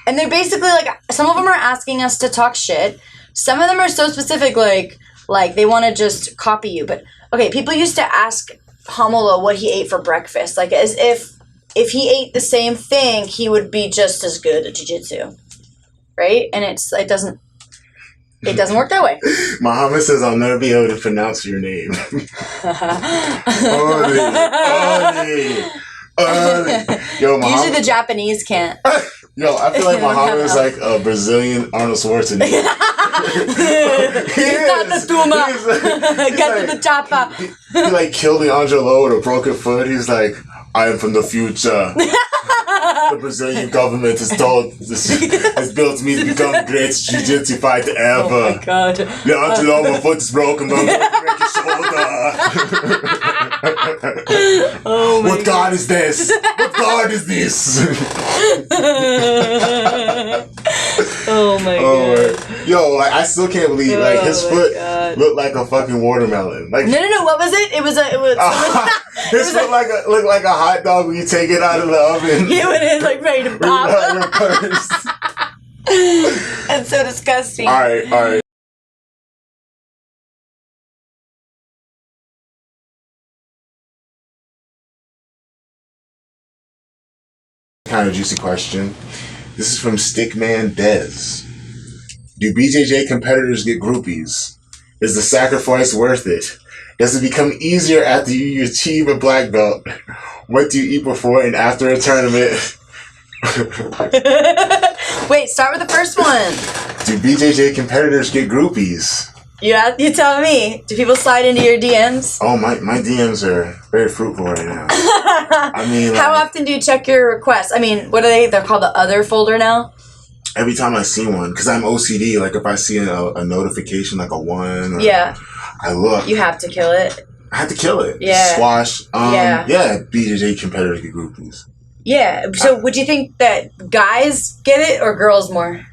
And they're basically like, some of them are asking us to talk shit. Some of them are so specific, like they want to just copy you. But okay, people used to ask Hamala what he ate for breakfast, like as if he ate the same thing, he would be just as good at jiu-jitsu, right? And it doesn't work that way. Muhammad says, I'll never be able to pronounce your name. Yo, Muhammad. Usually the Japanese can't. Yo, I feel like Muhammad is like a Brazilian Arnold Schwarzenegger. Get the chopper. He like killed the Angelo with a broken foot. He's like, I am from the future. The Brazilian government has built me to become the greatest jiu-jitsu fighter ever. Oh my god. The Angelo, my foot is broken, but I'm going to break your shoulder. Oh my what god is this? What god is this? Oh my god. Yo, like I still can't believe like his foot looked like a fucking watermelon. Like no, what was it? It was his foot looked like a hot dog when you take it out of the oven. Yeah, when it's like ready to pop. That's so disgusting. All right. Kind of juicy question. This is from Stickman Dez. Do BJJ competitors get groupies? Is the sacrifice worth it? Does it become easier after you achieve a black belt? What do you eat before and after a tournament? Wait, start with the first one. Do BJJ competitors get groupies? You tell me. Do people slide into your DMs? Oh, my DMs are very fruitful right now. I mean, how often do you check your requests? I mean, what are they? They're called the other folder now? Every time I see one, because I'm OCD, like if I see a notification like a 1, or I look. You have to kill it. I have to kill it. Yeah. Squash. Yeah, BJJ competitors get groupies. Yeah. So would you think that guys get it or girls more?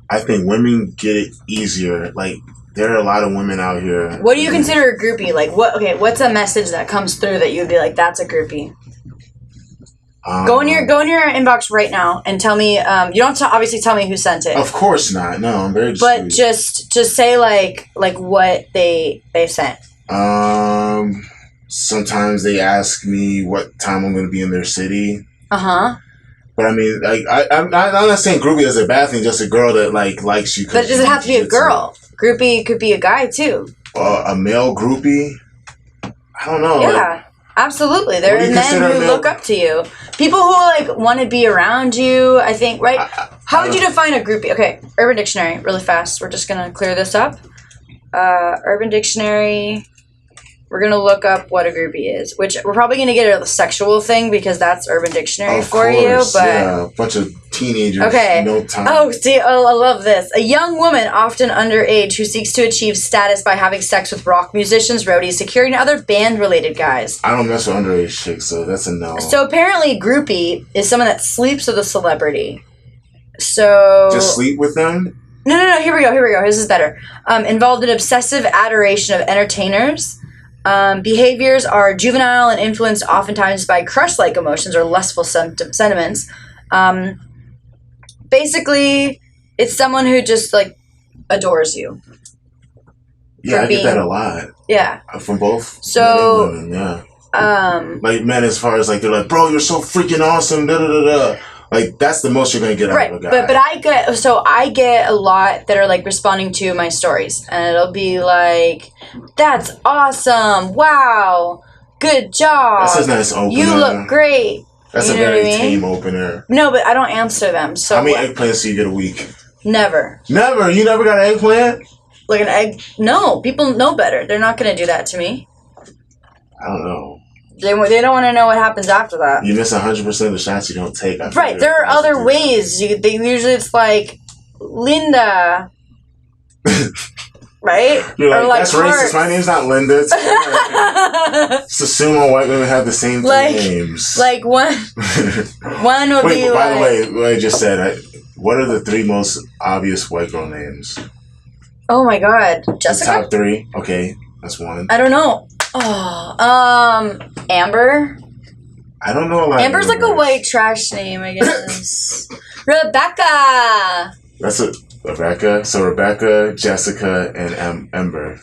I think women get it easier. Like, there are a lot of women out here. What do you consider a groupie? Like, what's a message that comes through that you would be like, that's a groupie? Go in your inbox right now and tell me. You don't have to obviously tell me who sent it. Of course not. No, I'm very discreet. But just say like what they sent. Sometimes they ask me what time I'm going to be in their city. But I mean, like I'm not saying groupie is a bad thing. Just a girl that like likes you. But does it have to be a girl? Groupie could be a guy too. A male groupie. I don't know. Yeah. Like, absolutely. There are men who look up to you. People who like want to be around you, I think, right? How would you define a groupie? Okay, Urban Dictionary, really fast. We're just going to clear this up. Urban Dictionary. We're going to look up what a groupie is, which we're probably going to get a sexual thing because that's Urban Dictionary for you. But yeah, a bunch of teenagers. Okay. No time. Oh, see, I love this. A young woman, often underage, who seeks to achieve status by having sex with rock musicians, roadies, security, and other band-related guys. I don't mess with underage chicks, so that's a no. So apparently, groupie is someone that sleeps with a celebrity. So just sleep with them? No. Here we go. This is better. Involved in obsessive adoration of entertainers. Behaviors are juvenile and influenced oftentimes by crush-like emotions or lustful sentiments. Basically, it's someone who just like adores you. Yeah, I get that a lot. Yeah, from both. So men and women, yeah. Like men, as far as like they're like, bro, you're so freaking awesome. Da da da da. Like that's the most you're gonna get out of a guy. But I get a lot that are like responding to my stories, and it'll be like, "That's awesome! Wow, good job! That's a nice opener. You look great." That's a very tame opener. No, but I don't answer them. So how many eggplants do you get a week? Never. Never. You never got an eggplant? Like an egg? No. People know better. They're not gonna do that to me. I don't know. They don't want to know what happmes after that. You miss 100% of the shots you don't take. Right. There are other ways. Usually it's like, Linda. Right? You're like, that's racist. My name's not Linda. It's just assume all white women have the same names. Like one would be like... By the way, what I just said, what are the 3 most obvious white girl names? Oh my god. Jessica? The top 3? Okay, that's one. I don't know. Oh, Amber. I don't know a lot. Amber's like a white trash name, I guess. Rebecca. That's a Rebecca. So Rebecca, Jessica, and Amber.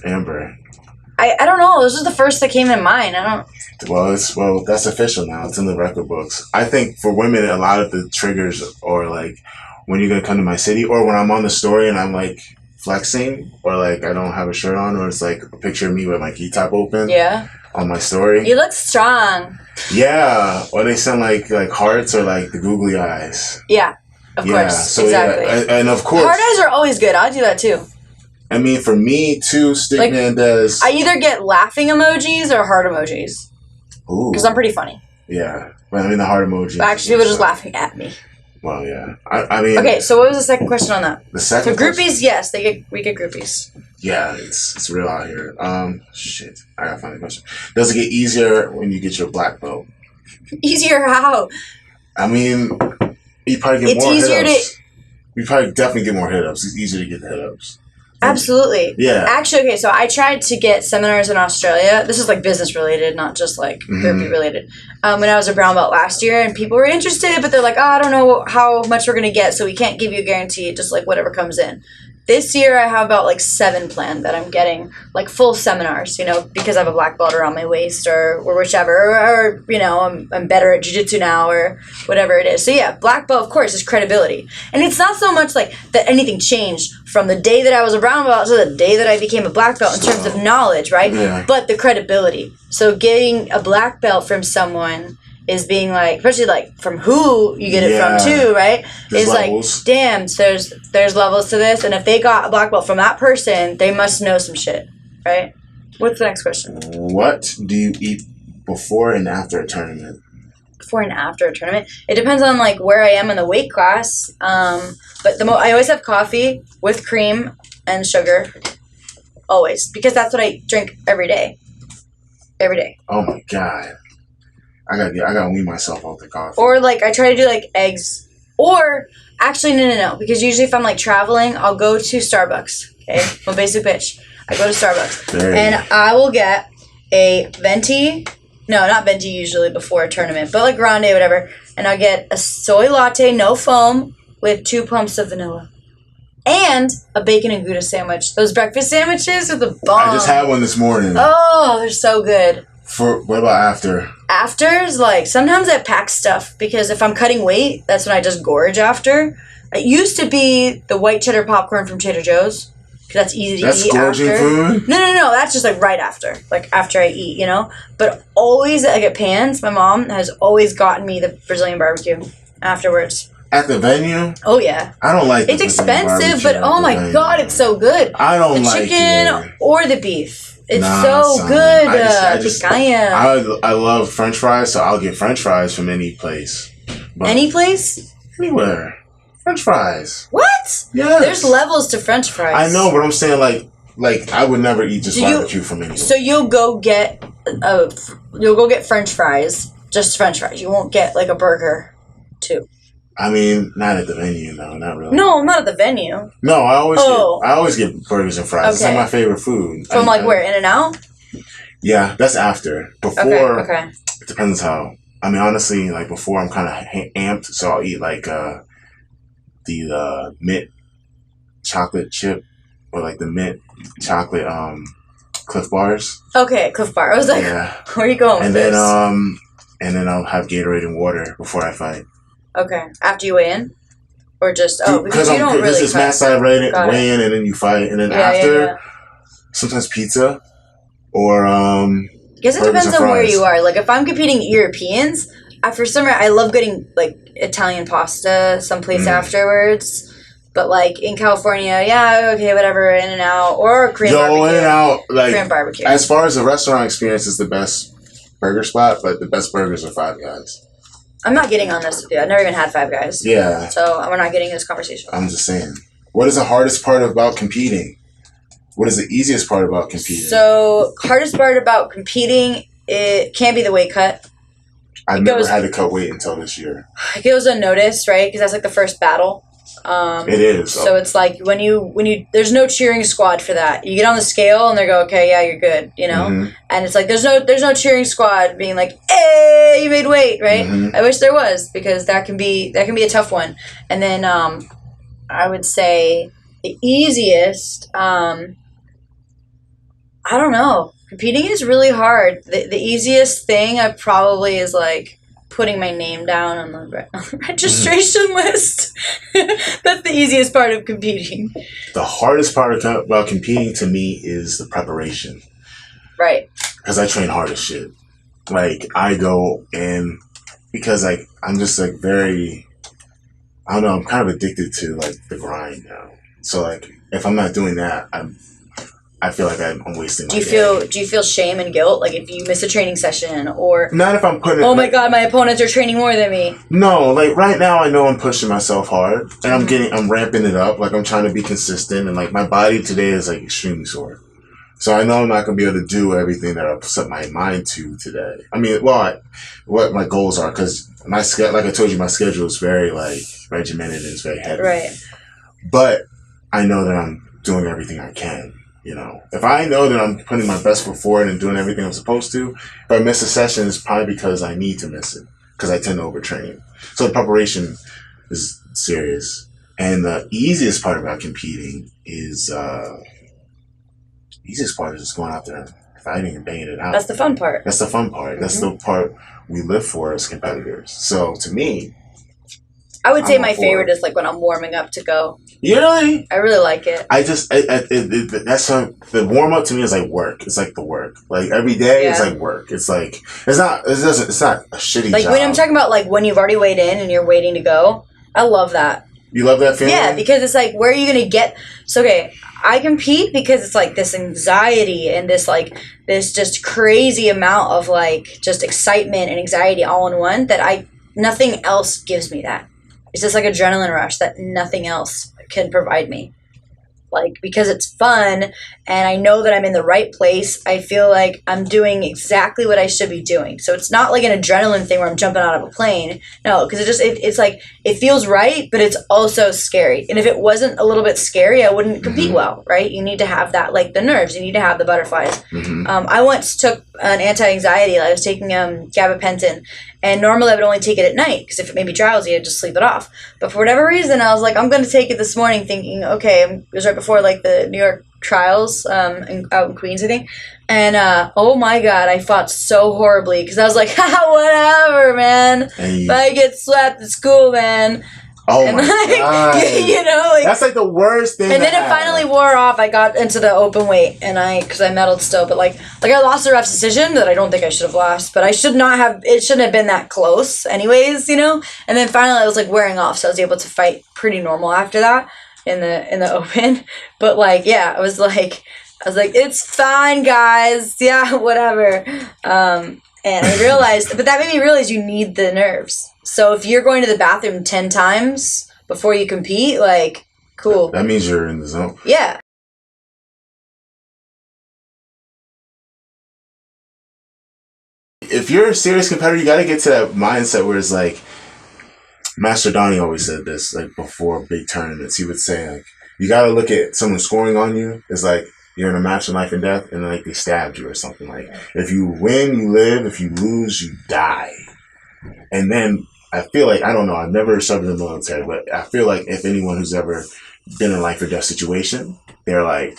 I don't know. This was the first that came to mind. I don't. Well, that's official now. It's in the record books. I think for women, a lot of the triggers are like when you're gonna come to my city, or when I'm on the story and I'm like flexing, or like I don't have a shirt on, or it's like a picture of me with my key top open. Yeah. On my story. You look strong. Yeah. Or they send like hearts or like the googly eyes. Yeah. Of course. So exactly. Yeah, and of course. Heart eyes are always good. I'll do that too. I mean, for me too, Stickman does. I either get laughing emojis or heart emojis. Ooh. Because I'm pretty funny. Yeah. But I mean, the heart emoji. But actually, people are just laughing at me. Well, yeah. I mean. Okay, so what was the second question on that? The second question. So groupies, yes, we get groupies. Yeah, it's real out here. Shit. I gotta find a question. Does it get easier when you get your black belt? Easier how? I mean, you probably get more hit-ups. You probably definitely get more hit-ups. It's easier to get the hit-ups. Absolutely. Yeah. Actually, okay, so I tried to get seminars in Australia. This is like business related, not just like groupie related. When I was a brown belt last year, and people were interested, but they're like, oh, I don't know how much we're going to get, so we can't give you a guarantee, just like whatever comes in. This year, I have about like 7 planned that I'm getting, like full seminars, because I have a black belt around my waist or whichever, or I'm better at jiu-jitsu now or whatever it is. So yeah, black belt, of course, is credibility. And it's not so much like that anything changed from the day that I was a brown belt to the day that I became a black belt in terms of knowledge, right? Yeah. But the credibility. So getting a black belt from someone is being like, especially like from who you get it from too, right? There's levels. Like, damn, there's levels to this, and if they got a black belt from that person, they must know some shit, right? What's the next question? What do you eat before and after a tournament? Before and after a tournament? It depends on like where I am in the weight class. But I always have coffee with cream and sugar. Always. Because that's what I drink every day. Every day. Oh my God. I gotta wean myself off the coffee. Or like I try to do like eggs. Or actually no. Because usually if I'm like traveling, I'll go to Starbucks. Okay? I'm a basic bitch. I go to Starbucks. And I will get a venti. No, not venti usually before a tournament, but like grande, whatever. And I'll get a soy latte, no foam, with 2 pumps of vanilla. And a bacon and Gouda sandwich. Those breakfast sandwiches are the bomb. I just had one this morning. Oh, they're so good. What about after? After's like sometimes I pack stuff because if I'm cutting weight, that's when I just gorge after. It used to be the white cheddar popcorn from Trader Joe's because that's easy to eat after. That's gorging food? No. That's just like right after, like after I eat, But always I get pans. My mom has always gotten me the Brazilian barbecue afterwards. At the venue? Oh yeah. I don't like it. It's expensive, but oh my God, it's so good. I don't like it. The chicken or the beef. It's so good. I love French fries, so I'll get French fries from any place. But any place? Anywhere. French fries. What? Yes. There's levels to French fries. I know, but I'm saying like I would never eat just barbecue from anywhere. So you'll go get French fries, just French fries. You won't get like a burger, too. I mean, not at the venue, no, not really. No, not at the venue. No, I always get burgers and fries. Okay. It's like my favorite food. From where, In-N-Out? Yeah, that's after. Before, okay. It depends how. I mean, honestly, like before, I'm kind of amped, so I'll eat like the mint chocolate chip or like the mint chocolate Cliff Bars. Okay, Cliff Bar. I was like, where are you going with this? And then I'll have Gatorade and water before I fight. Okay. After you weigh in? Or just, because you don't really this is mass side weigh in and then you fight. And then after, sometimes pizza or I guess it depends on where you are. Like, if I'm competing Europeans, for some reason, I love getting, like, Italian pasta someplace afterwards. But, like, in California, okay, whatever, In-N-Out or Korean barbecue. In-N-Out, like, Korean barbecue. As far as the restaurant experience is the best burger spot, but the best burgers are Five Guys. I'm not getting on this with you. I've never even had Five Guys. Yeah. So we're not getting this conversation. I'm just saying. What is the hardest part about competing? What is the easiest part about competing? So, hardest part about competing, it can't be the weight cut. I've never had to cut weight until this year. It goes unnoticed, right? Because that's like the first battle. It is. So it's like when you there's no cheering squad for that. You get on the scale and they go, okay, yeah, you're good, And it's like there's no cheering squad being like, hey, you made weight, right? I wish there was because that can be a tough one. And then I would say the easiest, I don't know. Competing is really hard. The easiest thing I probably is like putting my name down on the registration list. That's the easiest part of competing. The hardest part about competing to me is the preparation. Right. Because I train hard as shit. Like, I go in because, like, I'm just, like, very, I don't know, I'm kind of addicted to, like, the grind now. So, like, if I'm not doing that, I feel like I'm wasting my day. Do you feel shame and guilt, like if you miss a training session, or not if I'm putting? Oh my god, my opponents are training more than me. No, like right now I know I'm pushing myself hard, and I'm ramping it up. Like I'm trying to be consistent, and like my body today is like extremely sore, so I know I'm not gonna be able to do everything that I've set my mind to today. I mean, what my goals are, because like I told you, my schedule is very like regimented and it's very heavy. Right. But I know that I'm doing everything I can. You know, if I know that I'm putting my best foot forward and doing everything I'm supposed to, if I miss a session, it's probably because I need to miss it, because I tend to overtrain. So the preparation is serious. And the easiest part about competing is, just going out there and fighting and banging it out. That's the fun part. That's the fun part. Mm-hmm. That's the part we live for as competitors. So to me, I would say my favorite is like when I'm warming up to go. Really? I really like it. That's the warm up to me is like work. It's like the work. Like every day, It's like work. It's like it's not a shitty like job. When I'm talking about like when you've already weighed in and you're waiting to go. I love that. You love that feeling? Yeah, because it's like, where are you gonna get? So okay, I compete because it's like this anxiety and this just crazy amount of like just excitement and anxiety all in one that nothing else gives me that. It's just like adrenaline rush that nothing else can provide me. Like, because it's fun and I know that I'm in the right place, I feel like I'm doing exactly what I should be doing. So it's not like an adrenaline thing where I'm jumping out of a plane. No, because it's like, it feels right, but it's also scary. And if it wasn't a little bit scary, I wouldn't compete well, right? You need to have that, like the nerves, you need to have the butterflies. Mm-hmm. I once took an anti-anxiety, I was taking gabapentin, and normally I would only take it at night because if it made me drowsy, I'd just sleep it off. But for whatever reason, I was like, I'm going to take it this morning thinking, okay, it was right before like the New York trials out in Queens, I think. And oh my God, I fought so horribly because I was like, whatever, man. If I get slapped at school, man. Oh and my God. You know, like, that's like the worst thing. And then it finally wore off. I got into the open weight, and because I medaled still, but like I lost a ref decision that I don't think I should have lost, but I should not have. It shouldn't have been that close, anyways, you know. And then finally, I was like wearing off, so I was able to fight pretty normal after that in the open. But like, yeah, I was like, it's fine, guys. Yeah, whatever. And I realized, but that made me realize you need the nerves. So if you're going to the bathroom 10 times before you compete, like, cool. That means you're in the zone. Yeah. If you're a serious competitor, you got to get to that mindset where it's like, Master Donnie always said this, like before big tournaments. He would say, like, you got to look at someone scoring on you. It's like you're in a match of life and death, and like they stabbed you or something. Like, if you win, you live. If you lose, you die. And then I feel like, I don't know, I've never served in the military, but I feel like if anyone who's ever been in a life or death situation, they're like,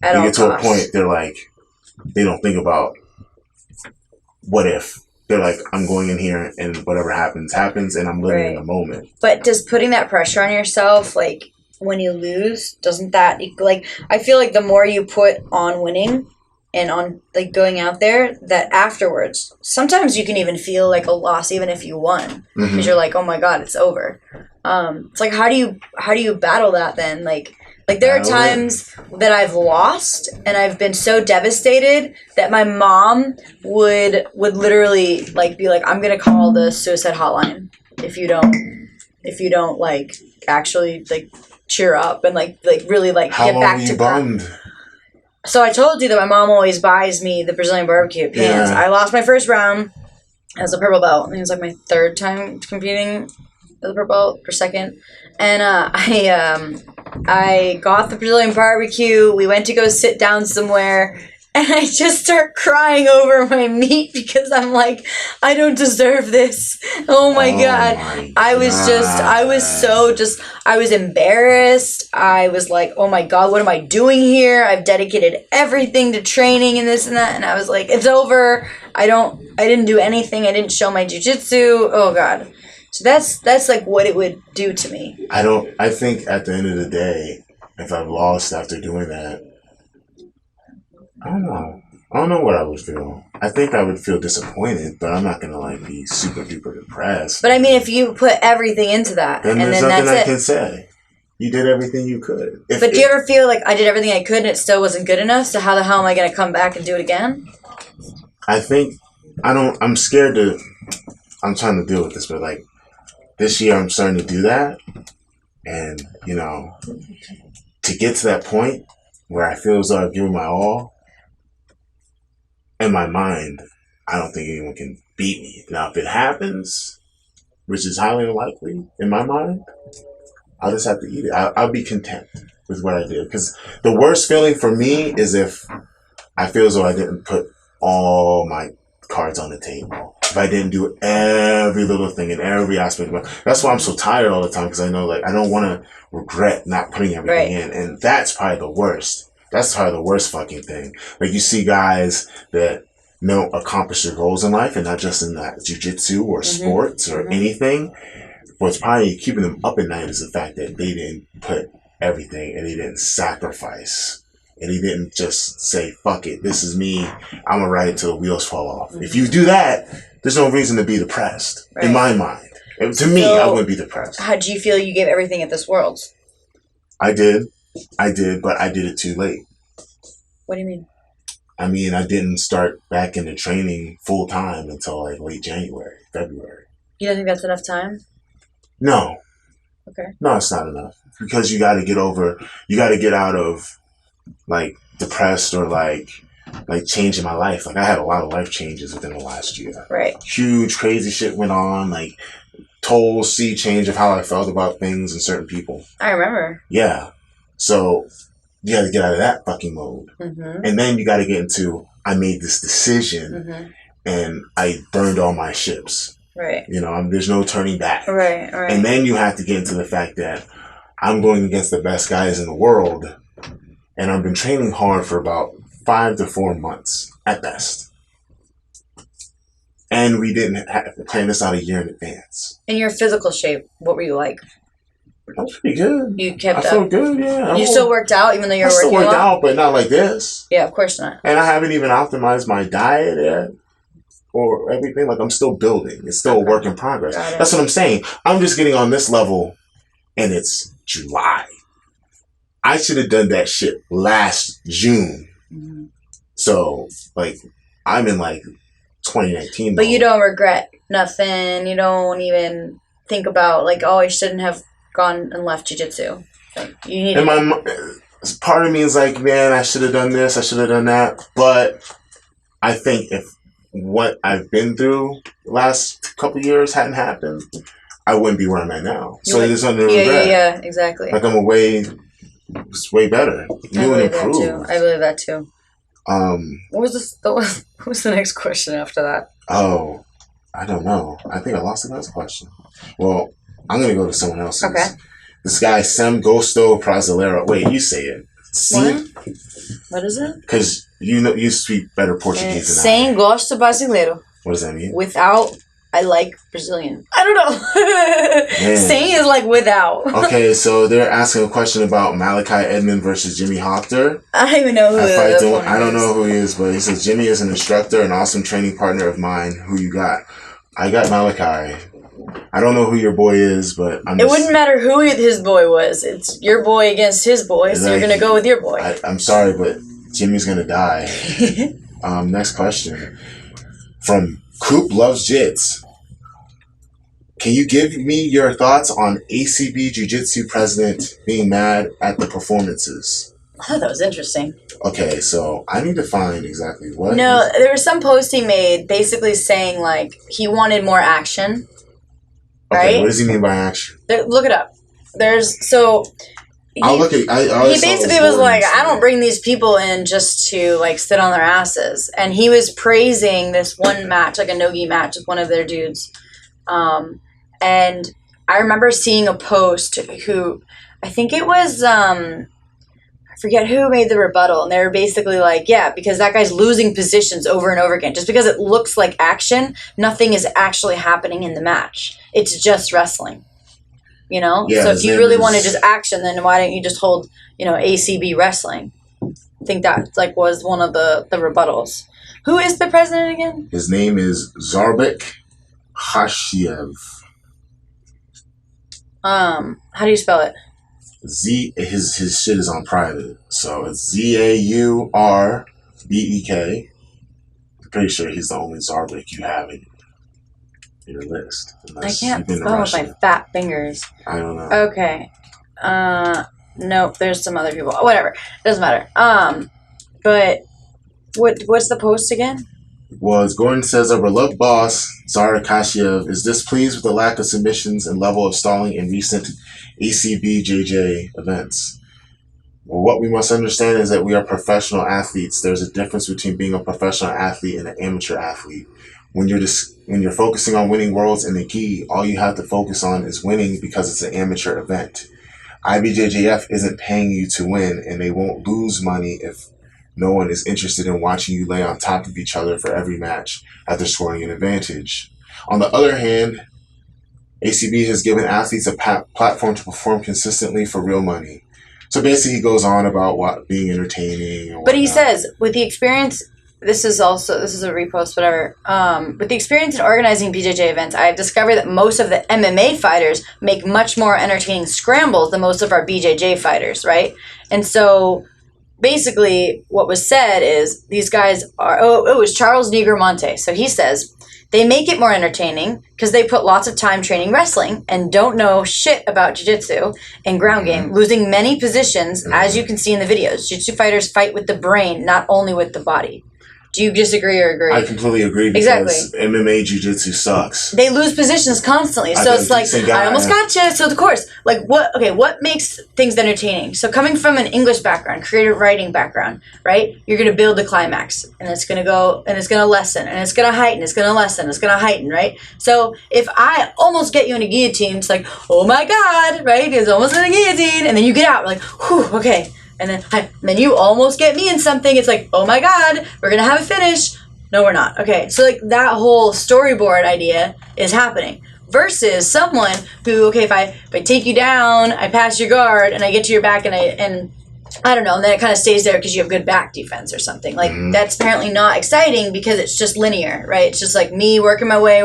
they get to a point, they're like, they don't think about what if. They're like, I'm going in here and whatever happens, and I'm living in the moment. But does putting that pressure on yourself, like, when you lose, doesn't that, like, I feel like the more you put on winning and on like going out there, that afterwards, sometimes you can even feel like a loss even if you won, because you're like, oh my God, it's over. It's like, how do you battle that then? Like there are times that I've lost and I've been so devastated that my mom would literally like be like, I'm gonna call the suicide hotline if you don't like actually like cheer up and like really like get back to bummed? So I told you that my mom always buys me the Brazilian barbecue pans. Yeah. I lost my first round as a purple belt. I think it was like my third time competing as a purple belt, or second. And I got the Brazilian barbecue. We went to go sit down somewhere, And I just start crying over my meat because I'm like, I don't deserve this. Oh my God. I was embarrassed. I was like, oh my God, what am I doing here? I've dedicated everything to training and this and that. And I was like, it's over. I didn't do anything. I didn't show my jiu-jitsu. Oh God. So that's like what it would do to me. I think at the end of the day, if I've lost after doing that, I don't know what I would feel. I think I would feel disappointed, but I'm not gonna like be super duper depressed. But I mean, if you put everything into that, then there's nothing I can say. You did everything you could. But do you ever feel like I did everything I could and it still wasn't good enough? So how the hell am I gonna come back and do it again? I think I'm scared to. I'm trying to deal with this, but like this year, I'm starting to do that, and you know, to get to that point where I feel as though I've given my all. In my mind, I don't think anyone can beat me. Now, if it happens, which is highly unlikely in my mind, I'll just have to eat it. I'll be content with what I did. Because the worst feeling for me is if I feel as though I didn't put all my cards on the table. If I didn't do every little thing in every aspect of it. That's why I'm so tired all the time, because I know like I don't want to regret not putting everything in. And that's probably the worst. That's probably the worst fucking thing. Like, you see guys that accomplish their goals in life, and not just in that jiu-jitsu or sports or anything. What's probably keeping them up at night is the fact that they didn't put everything, and they didn't sacrifice. And they didn't just say, fuck it, this is me. I'm going to ride it till the wheels fall off. If you do that, there's no reason to be depressed, in my mind. To me, I wouldn't be depressed. How do you feel you gave everything at this Worlds? I did, but I did it too late. What do you mean? I mean, I didn't start back into training full time until like late January, February. You don't think that's enough time? No. Okay. No, it's not enough. Because you got to get out of like depressed or like changing my life. Like, I had a lot of life changes within the last year. Right. Huge, crazy shit went on. Like, total sea change of how I felt about things and certain people. I remember. Yeah. So you got to get out of that fucking mode. And then you got to get into, I made this decision and I burned all my ships. Right. You know, there's no turning back. Right. And then you have to get into the fact that I'm going against the best guys in the world, and I've been training hard for about 5 to 4 months at best. And we didn't have to plan this out a year in advance. In your physical shape, what were you like? I was pretty good. You kept up? I felt good, yeah. You still worked out even though you were working out? I still worked out, but not like this. Yeah, of course not. And I haven't even optimized my diet yet or everything. Like, I'm still building. It's still a work in progress. That's what I'm saying. I'm just getting on this level, and it's July. I should have done that shit last June. So, like, I'm in, like, 2019. But you don't regret nothing. You don't even think about, like, oh, I shouldn't have gone and left jiu-jitsu. Like, you need part of me is like, man, I should have done this, I should have done that. But I think if what I've been through the last couple of years hadn't happened, I wouldn't be where I'm at now. So there's nothing to regret. Yeah, exactly. Like, I'm it's way better. New and improved. I believe that too. What was the next question after that? Oh, I don't know. I think I lost the next question. Well, I'm going to go to someone else's. Okay. This guy, Sem Gosto Brasileiro. Wait, you say it. What is it? Because you speak better Portuguese than I. Sem Gosto Brasileiro. What does that mean? Without, I like Brazilian. I don't know. Saying is like without. Okay, so they're asking a question about Malachi Edmond versus Jimmy Hofter. I don't even know who I don't know who he is, but he says, Jimmy is an instructor, an awesome training partner of mine. Who you got? I got Malachi. I don't know who your boy is, but it wouldn't matter who his boy was. It's your boy against his boy, so you're going to go with your boy. I'm sorry, but Jimmy's going to die. Next question. From Coop Loves Jits. Can you give me your thoughts on ACB Jiu-Jitsu president being mad at the performances? I thought that was interesting. Okay, so I need to find exactly what. No, there was some post he made basically saying, like, he wanted more action. Okay, right? What does he mean by action? Look it up. I'll look at. He basically was like, I don't bring these people in just to like sit on their asses, and he was praising this one match, like a no-gi match with one of their dudes, and I remember seeing a post who, I think it was, I forget who made the rebuttal, and they were basically like, yeah, because that guy's losing positions over and over again. Just because it looks like action, nothing is actually happening in the match. It's just wrestling. You know? Yeah, so if you really want to just action, then why don't you just hold, ACB wrestling? I think that like was one of the rebuttals. Who is the president again? His name is Zarbek Hashiev. How do you spell it? His shit is on private, so it's Zaurbek. I'm pretty sure he's the only Zarbek you have in your list. I can't spell with my fat fingers. I don't know. Okay. Nope, there's some other people. Whatever. Doesn't matter. But what's the post again? Was Gordon says our beloved boss, Zara Kashiev, is displeased with the lack of submissions and level of stalling in recent ACBJJ events. Well, what we must understand is that we are professional athletes. There's a difference between being a professional athlete and an amateur athlete. When you're focusing on winning worlds in the gi, all you have to focus on is winning because it's an amateur event. IBJJF isn't paying you to win, and they won't lose money if no one is interested in watching you lay on top of each other for every match after scoring an advantage. On the other hand, ACB has given athletes a platform to perform consistently for real money. So basically he goes on about being entertaining. But he says, with the experience, this is a repost, whatever. With the experience in organizing BJJ events, I have discovered that most of the MMA fighters make much more entertaining scrambles than most of our BJJ fighters, right? And so basically what was said is these guys are, it was Charles Negromonte. So he says, they make it more entertaining because they put lots of time training wrestling and don't know shit about jiu-jitsu and ground game, losing many positions, as you can see in the videos. Jiu-jitsu fighters fight with the brain, not only with the body. Do you disagree or agree? I completely agree because MMA jiu-jitsu sucks. They lose positions constantly. So it's like, I almost got you. So of course, like what makes things entertaining? So coming from an English background, creative writing background, right? You're going to build the climax and it's going to go and it's going to lessen and it's going to heighten, it's going to lessen, it's going to heighten, right? So if I almost get you in a guillotine, it's like, oh my God, right? It's almost in a guillotine. And then you get out, like, whew, okay. And then you almost get me in something. It's like, oh my God, we're going to have a finish. No, we're not. Okay, so like that whole storyboard idea is happening. Versus someone who, okay, if I take you down, I pass your guard, and I get to your back, and I don't know, and then it kind of stays there because you have good back defense or something. Like, that's apparently not exciting because it's just linear, right? It's just like me working my way,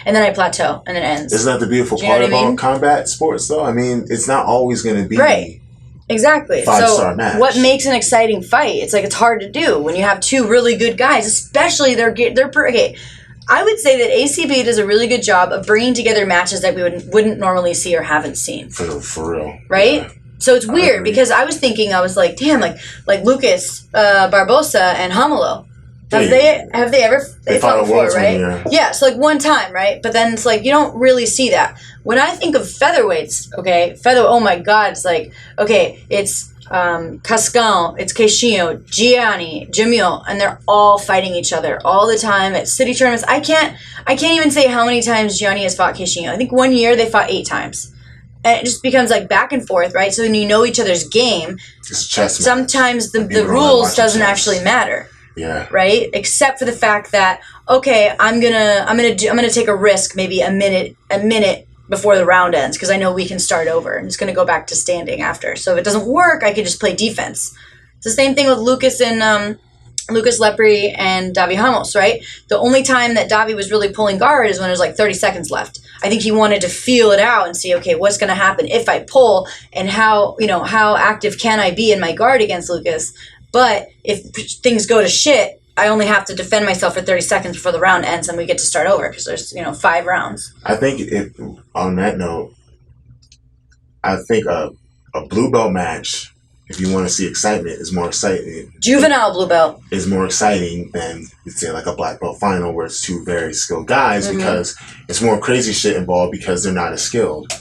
and then I plateau, and it ends. Isn't that the beautiful part about combat sports, though? I mean, it's not always going to be... Right. Exactly. Five-star match. What makes an exciting fight? It's like it's hard to do when you have two really good guys, especially they're okay. I would say that ACB does a really good job of bringing together matches that we wouldn't normally see or haven't seen. For real. Right? Yeah. So it's weird because I was like, damn, like Lucas Barbosa and Hamelo. Have they ever fought before, right? Yeah, so like one time, right? But then it's like you don't really see that. When I think of featherweights, okay, oh my God, it's like, okay, it's Cascan, it's Caixinho, Gianni, Jamil, and they're all fighting each other all the time at city tournaments. I can't even say how many times Gianni has fought Caixinho. I think one year they fought 8 times. And it just becomes like back and forth, right? So when you know each other's game, it's chess match. Sometimes the rules doesn't actually matter. Yeah. Right? Except for the fact that, okay, I'm gonna take a risk, maybe a minute before the round ends, because I know we can start over and it's gonna go back to standing after. So if it doesn't work, I could just play defense. It's the same thing with Lucas Lepri and Davi Ramos, right? The only time that Davi was really pulling guard is when there's like 30 seconds left. I think he wanted to feel it out and see, okay, what's going to happen if I pull, and how active can I be in my guard against Lucas? But if things go to shit, I only have to defend myself for 30 seconds before the round ends and we get to start over because there's, 5 rounds. I think on that note, I think a blue belt match, if you want to see excitement, is more exciting. Juvenile blue belt is more exciting than, let's say, like a black belt final where it's 2 very skilled guys because it's more crazy shit involved because they're not as skilled.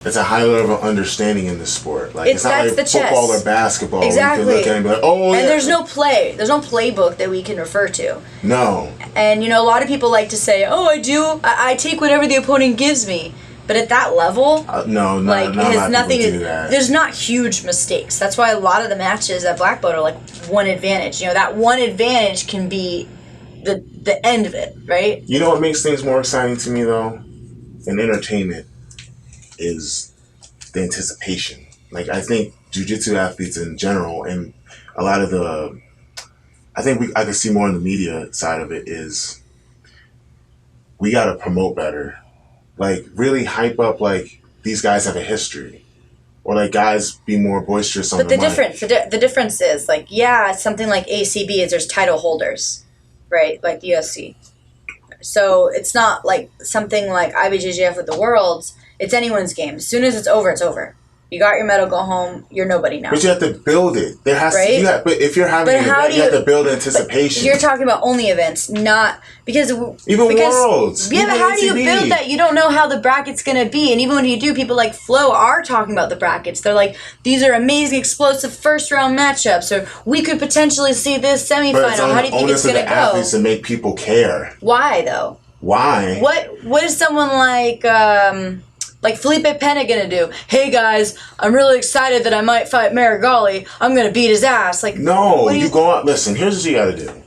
It's a high level of understanding in the sport. Like it's not like football or basketball. Exactly. You can look at it and be like, oh, and yeah. there's no play. There's no playbook that we can refer to. No. And, a lot of people like to say, oh, I take whatever the opponent gives me. But at that level, no, like, it has nothing to do that. There's not huge mistakes. That's why a lot of the matches at Black Belt are like one advantage. That one advantage can be the end of it, right? You know what makes things more exciting to me, though? In entertainment is the anticipation. Like, I think jiu-jitsu athletes in general, and a lot of I can see more on the media side of it, is we got to promote better. Like, really hype up, like, these guys have a history. Or, like, guys be more boisterous on the mic. The difference is, like, something like ACB is there's title holders, right? Like the UFC. So it's not like something like IBJJF with the Worlds. It's anyone's game. As soon as it's over, it's over. You got your medal, go home. You're nobody now. But you have to build it. There has right? to. But if you're having an event, you have to build anticipation. You're talking about only events, not because Worlds. Yeah, but how do you build that? You don't know how the bracket's gonna be, and even when you do, people like Flo are talking about the brackets. They're like, these are amazing, explosive first round matchups, or we could potentially see this semifinal. But it's on how do you think it's gonna go? Athletes to make people care. Why though? Why? What is someone like Felipe Pena gonna do? Hey guys, I'm really excited that I might fight Marigali. I'm gonna beat his ass. Like, no, you go out. Listen, here's what you gotta do.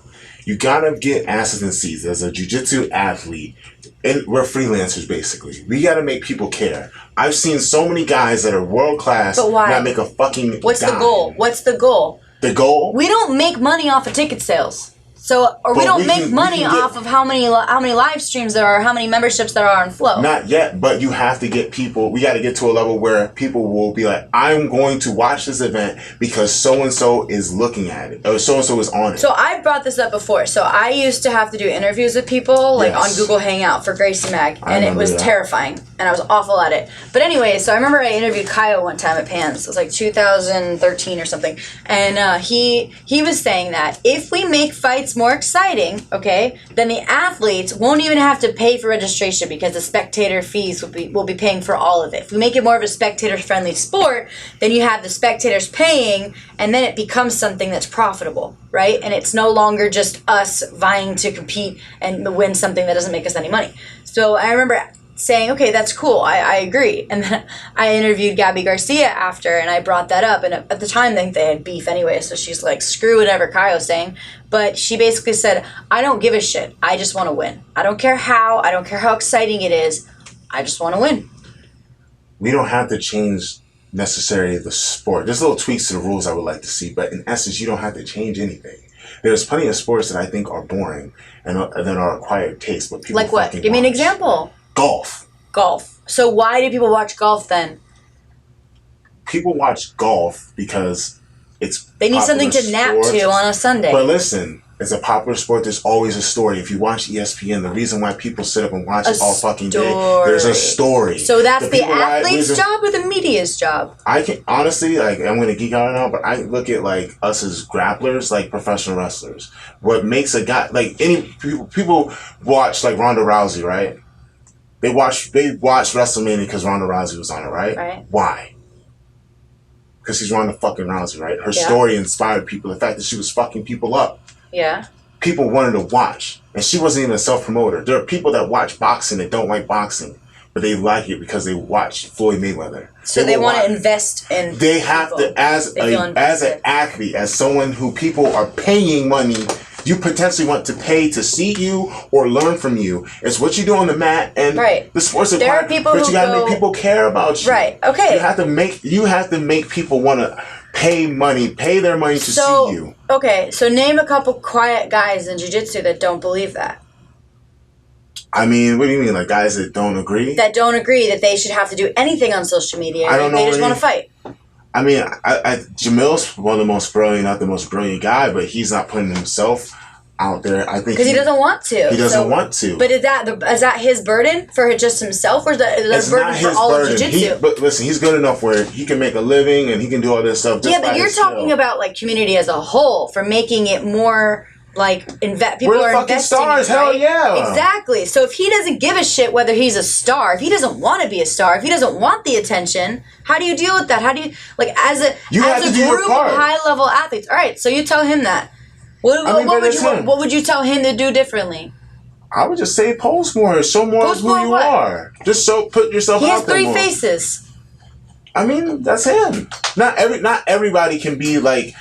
You gotta get asses in seats as a jiu-jitsu athlete, and we're freelancers basically. We gotta make people care. I've seen so many guys that are world class not make a fucking. What's dime. the goal? What's the goal? The goal? We don't make money off of ticket sales. So, or we don't make money off of how many live streams there are, how many memberships there are on Flow. Not yet, but you have to get people. We got to get to a level where people will be like, "I'm going to watch this event because so and so is looking at it, or so and so is on it." So I've brought this up before. So I used to have to do interviews with people like on Google Hangout for Gracie Mag, and it was terrifying, and I was awful at it. But anyway, so I remember I interviewed Kyle one time at Pans. It was like 2013 or something, and he was saying that if we make fights more exciting, okay, then the athletes won't even have to pay for registration because the spectator fees will be paying for all of it. If we make it more of a spectator-friendly sport, then you have the spectators paying, and then it becomes something that's profitable, right? And it's no longer just us vying to compete and win something that doesn't make us any money. So I remember saying, okay, that's cool, I agree. And then I interviewed Gabby Garcia after, and I brought that up. And at the time, they had beef anyway, so she's like, screw whatever Kyle's saying. But she basically said, I don't give a shit. I just want to win. I don't care how. I don't care how exciting it is. I just want to win. We don't have to change necessarily the sport. There's little tweaks to the rules I would like to see, but in essence, you don't have to change anything. There's plenty of sports that I think are boring and that are acquired taste, but people like what? Give me an example. Golf. So why do people watch golf then? People watch golf because they need something to nap to on a Sunday. But listen, it's a popular sport. There's always a story. If you watch ESPN, the reason why people sit up and watch it all fucking day, there's a story. So that's the athlete's job or the media's job? I can honestly, like, I'm gonna geek out now, but I look at like us as grapplers, like professional wrestlers. What makes a guy like people watch like Ronda Rousey, right? They watched WrestleMania because Ronda Rousey was on it, right? Right. Why? Because she's Ronda fucking Rousey, right? Her story inspired people. The fact that she was fucking people up. Yeah. People wanted to watch. And she wasn't even a self-promoter. There are people that watch boxing that don't like boxing, but they like it because they watch Floyd Mayweather. So they want to invest in They have to, as an athlete, as someone who people are paying money, you potentially want to pay to see you or learn from you. It's what you do on the mat and the sports. There are people but you gotta make people care about you. Right. Okay. You have to make people want to pay their money to see you. Okay. So name a couple quiet guys in jiu-jitsu that don't believe that. I mean, what do you mean, like guys that don't agree? That don't agree that they should have to do anything on social media. I don't know. They just want to fight. I mean, Jamil's one of the most brilliant, not the most brilliant guy, but he's not putting himself out there. I think because he doesn't want to. He doesn't want to. But is that his burden for just himself, or is that a burden for all of jiu-jitsu? But listen, he's good enough where he can make a living and he can do all this stuff. Just but you're talking about like community as a whole for making it more like people We're the are fucking investing stars, in, right? hell yeah. Exactly. So if he doesn't give a shit whether he's a star, if he doesn't want to be a star, if he doesn't want the attention, how do you deal with that? How do you, like, as a group of high level athletes? All right, so you tell him that. What would you tell him to do differently? I would just say post more, show more of who you are. Just put yourself out there. He has 3 faces. I mean, that's him. Not everybody can be like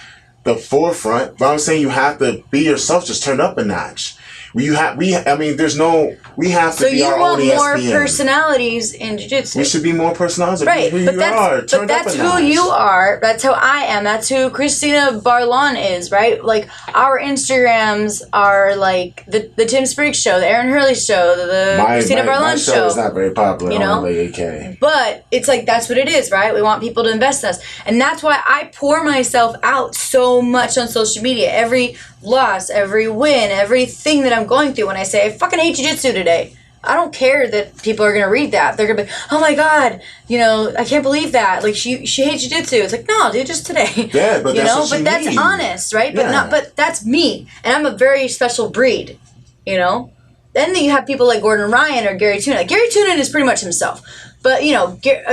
the forefront, but I'm saying you have to be yourself. Just turn up a notch. We have to be our own ESPN. So you want more personalities in jiu-jitsu. We should be more personalities. Right, who but you are. But that's who you are. That's how I am. That's who Christina Barlon is, right? Like, our Instagrams are like the Tim Spriggs show, the Erin Herle show, the Christina Barlon show. My show is not very popular, like AK. But it's like, that's what it is, right? We want people to invest in us. And that's why I pour myself out so much on social media. Every loss, every win, everything that I'm going through. When I say I fucking hate jiu-jitsu today, I don't care that people are gonna read that. They're gonna be, oh my god, I can't believe that. Like, she hates jiu-jitsu. It's like, no, dude, just today. Yeah, but that's honest, right? Yeah. But that's me, and I'm a very special breed. Then you have people like Gordon Ryan or Gary Tuna. Gary Tuna is pretty much himself. But,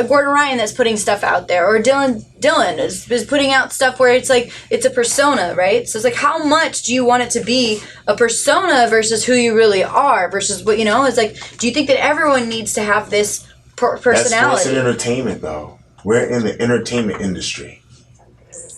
Gordon Ryan that's putting stuff out there, or Dylan is putting out stuff where it's like, it's a persona, right? So it's like, how much do you want it to be a persona versus who you really are versus what, it's like, do you think that everyone needs to have this personality? That's in entertainment, though. We're in the entertainment industry.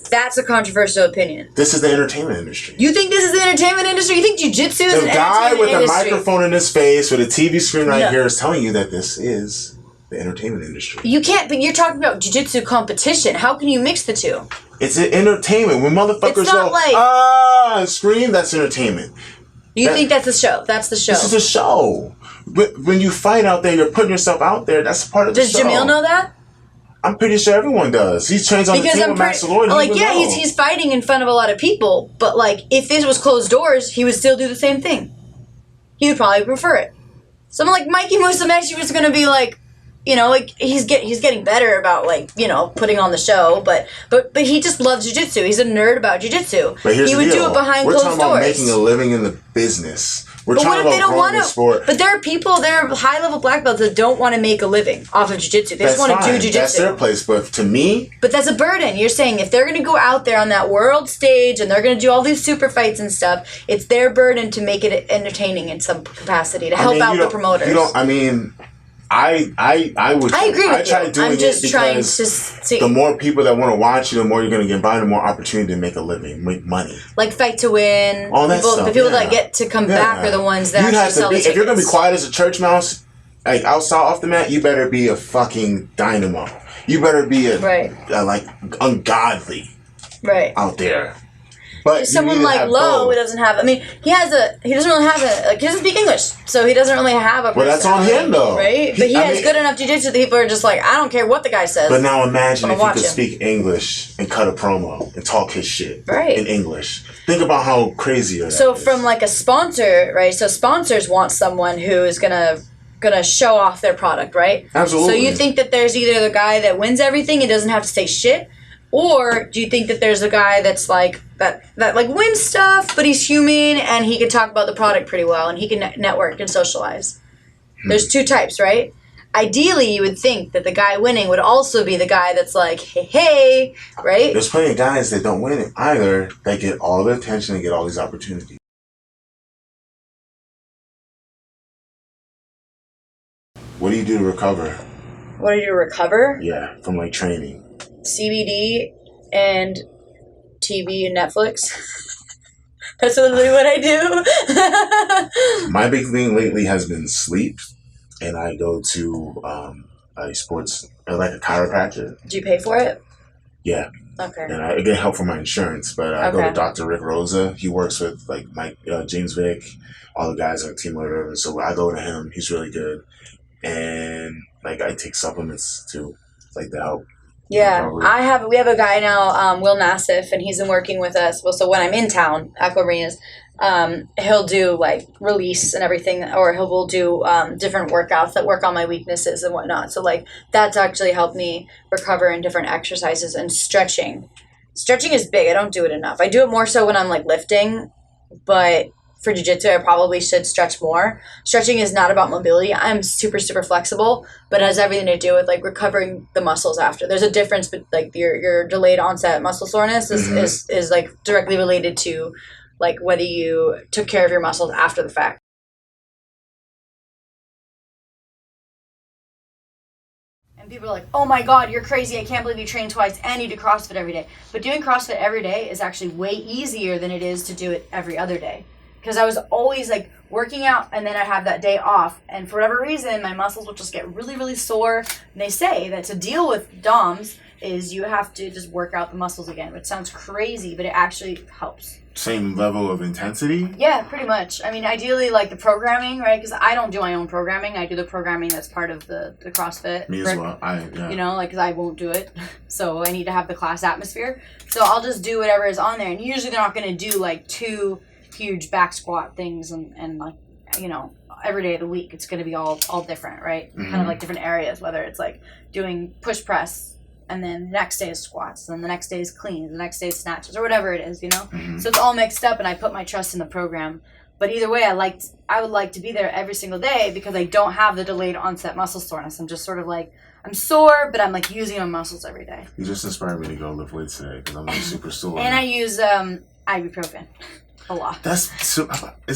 That's a controversial opinion. This is the entertainment industry. You think this is the entertainment industry? You think jiu-jitsu is an entertainment industry? The guy with a microphone in his face with a TV screen here is telling you that this is the entertainment industry. You can't, but you're talking about jiu-jitsu competition. How can you mix the two? It's entertainment. When motherfuckers go, scream, that's entertainment. You think that's the show? That's the show. This is a show. When you fight out there, you're putting yourself out there. That's part of the show. Does Jamil know that? I'm pretty sure everyone does. He trains on the team with Max Lloyd. He's fighting in front of a lot of people, but if this was closed doors, he would still do the same thing. He would probably prefer it. Someone like Mikey Musumeci was going to be like, he's getting better about putting on the show, but he just loves jiu-jitsu. He's a nerd about jiu-jitsu. But here's he would do it behind closed doors. We're talking about making a living in the business. We're but what if they don't want to? Sport. But there are high-level black belts that don't want to make a living off of jiu-jitsu. They just want to do jiu-jitsu. That's their place. But to me... But that's a burden. You're saying if they're going to go out there on that world stage and they're going to do all these super fights and stuff, it's their burden to make it entertaining in some capacity, to help out the promoters. I would. I agree with you. I'm just trying to see. The more people that want to watch you, the more you're going to get invited, the more opportunity to make a living, make money. Like Fight to Win. All that stuff. The people that get to come back are the ones that actually sell the tickets. If you're going to be quiet as a church mouse, like outside off the mat, you better be a fucking dynamo. You better be ungodly. Right. Out there. But someone like Lowe who doesn't have. I mean, he doesn't really have he doesn't speak English, so he doesn't really have a. Well, that's on him though, right? But he has good enough jiu-jitsu that people are just like, I don't care what the guy says. But now imagine if he could speak English and cut a promo and talk his shit in English. Think about how crazy that is. So from a sponsor, right? So sponsors want someone who is gonna show off their product, right? Absolutely. So you think that there's either the guy that wins everything and doesn't have to say shit. Or do you think that there's a guy that's that wins stuff, but he's human and he can talk about the product pretty well and he can network and socialize? There's 2 types, right? Ideally, you would think that the guy winning would also be the guy that's like, hey, right? There's plenty of guys that don't win it either that get all the attention and get all these opportunities. What do you do to recover? What do you do to recover? Yeah, from training. CBD and TV and Netflix. That's literally what I do. My big thing lately has been sleep, and I go to a chiropractor. Do you pay for it? Yeah. Okay. And I get help from my insurance, but I go to Dr. Rick Rosa. He works with Mike, James Vick, all the guys on Team Leader, so I go to him. He's really good, and I take supplements too, to help. Yeah, we have a guy now, Will Nassif, and he's been working with us. Well, so when I'm in town, Aqua Marinas, he'll do release and everything, or will do different workouts that work on my weaknesses and whatnot. So that's actually helped me recover in different exercises and stretching. Stretching is big. I don't do it enough. I do it more so when I'm lifting, but for jiu-jitsu, I probably should stretch more. Stretching is not about mobility. I'm super, super flexible, but it has everything to do with like recovering the muscles after. There's a difference, but like your delayed onset muscle soreness is like directly related to like whether you took care of your muscles after the fact. And people are like, oh my God, you're crazy. I can't believe you train twice and you do CrossFit every day. But doing CrossFit every day is actually way easier than it is to do it every other day. Because I was always like working out and then I'd have that day off. And for whatever reason, my muscles would just get really, really sore. And they say that to deal with DOMs is you have to just work out the muscles again, which sounds crazy, but it actually helps. Same level of intensity? Yeah, pretty much. I mean, ideally like the programming, right? Because I don't do my own programming. I do the programming that's part of the CrossFit. Me as well. You know, like, because I won't do it. So I need to have the class atmosphere. So I'll just do whatever is on there. And usually they're not going to do like 2 huge back squat things and like, you know, every day of the week it's going to be all different, right? Kind of like different areas, whether it's like doing push press and then the next day is squats and the next day is clean, the next day is snatches or whatever it is, you know? So it's all mixed up and I put my trust in the program. But either way, I would like to be there every single day because I don't have the delayed onset muscle soreness. I'm just sort of like, I'm sore, but I'm like using my muscles every day. You just inspired me to go lift weights today because I'm like super sore. And I use ibuprofen. A lot. Isn't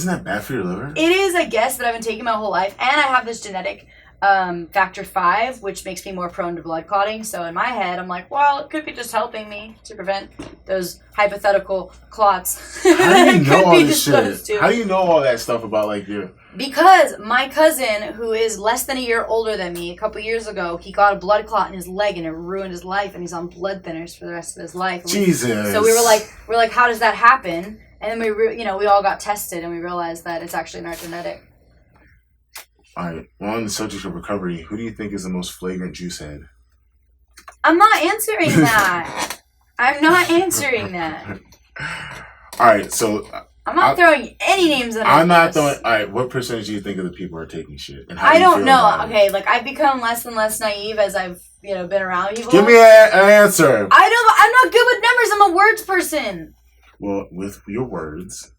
that bad for your liver? It is, I guess, but I've been taking my whole life. And I have this genetic factor 5, which makes me more prone to blood clotting. So in my head, I'm like, well, it could be just helping me to prevent those hypothetical clots. How do you know all this shit? How do you know all that stuff about like your... Because my cousin, who is less than a year older than me, a couple years ago, he got a blood clot in his leg and it ruined his life. And he's on blood thinners for the rest of his life. Jesus. So we were like, how does that happen? And then we all got tested and we realized that it's actually not genetic. All right. Well, on the subject of recovery, who do you think is the most flagrant juice head? I'm not answering that. I'm not answering that. All right. So I'm not throwing any names at I'm not throwing. All right. What percentage do you think of the people are taking shit? And how I don't know. Okay. Like I've become less and less naive as I've been around people. Give me an answer. I'm not good with numbers. I'm a words person. Well, with your words,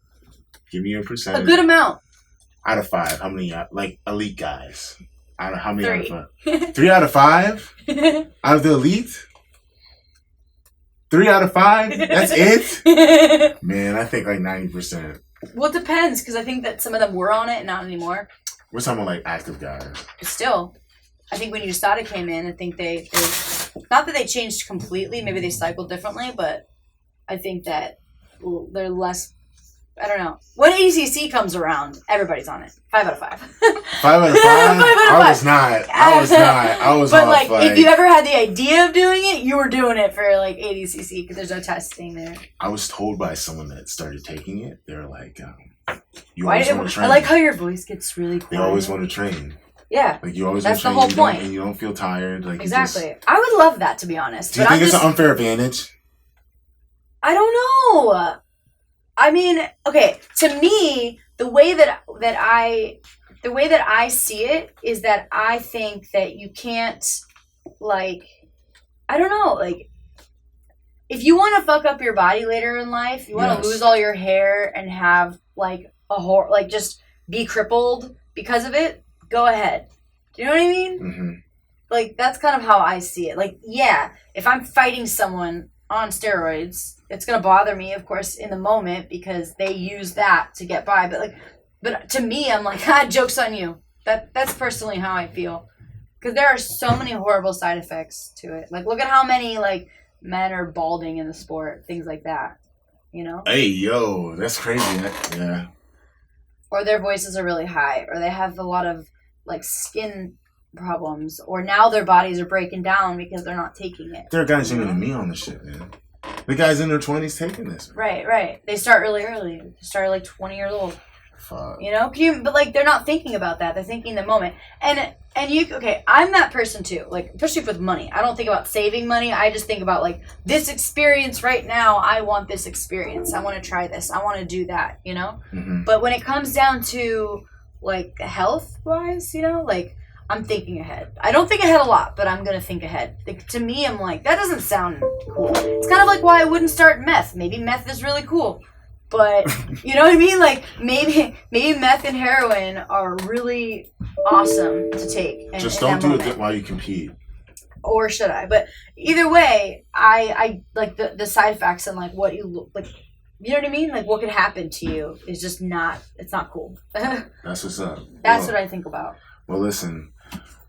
give me a percentage. A good amount. Out of 5, how many, like, elite guys? How many 3. out of 5? 3 out of 5? Out of the elite? 3 out of 5? That's it? Man, I think like 90%. Well, it depends, because I think that some of them were on it and not anymore. We're talking about, like, active guys. But still, I think when USADA came in, I think they not that they changed completely, maybe they cycled differently, but I think that they're less, I don't know. When ACC comes around, everybody's on it. 5 out of 5. 5 out of 5? I was not. But like, if you ever had the idea of doing it, you were doing it for like ADCC because there's no testing there. I was told by someone that started taking it, they're like, you always want to train. I like how your voice gets really quiet. They always want to train. Yeah. Like you always That's want to train. the whole point. And you don't feel tired. Like exactly. I would love that, to be honest. Do you think it's an unfair advantage? I don't know. I mean, okay, to me, the way that I see it is that I think that you can't, like, I don't know, like, if you want to fuck up your body later in life, you want to lose all your hair and have, like, just be crippled because of it, go ahead. Do you know what I mean? Mm-hmm. Like, that's kind of how I see it. Like, yeah, if I'm fighting someone on steroids, it's going to bother me, of course, in the moment because they use that to get by. But to me, I'm like, joke's on you. That's personally how I feel. Because there are so many horrible side effects to it. Like, look at how many, like, men are balding in the sport. Things like that. You know? Hey, yo, that's crazy. Yeah. Or their voices are really high. Or they have a lot of, like, skin problems. Or now their bodies are breaking down because they're not taking it. There are guys younger than me on this shit, man. The guys in their 20s taking this. Right. They start really early. They start like 20 years old. Fuck. You know? But like they're not thinking about that. They're thinking the moment. And I'm that person too. Like, especially with money. I don't think about saving money. I just think about like this experience right now. I want this experience. I want to try this. I want to do that, you know? Mm-hmm. But when it comes down to like health wise, you know, like I'm thinking ahead. I don't think ahead a lot, but I'm going to think ahead. Like, to me, I'm like, that doesn't sound cool. It's kind of like why I wouldn't start meth. Maybe meth is really cool. But you know what I mean? Like maybe meth and heroin are really awesome to take. Just don't do it while you compete. Or should I? But either way, I like the side effects and like what you look like. You know what I mean? Like what could happen to you is just not. It's not cool. That's what's up. That's what I think about. Well, listen,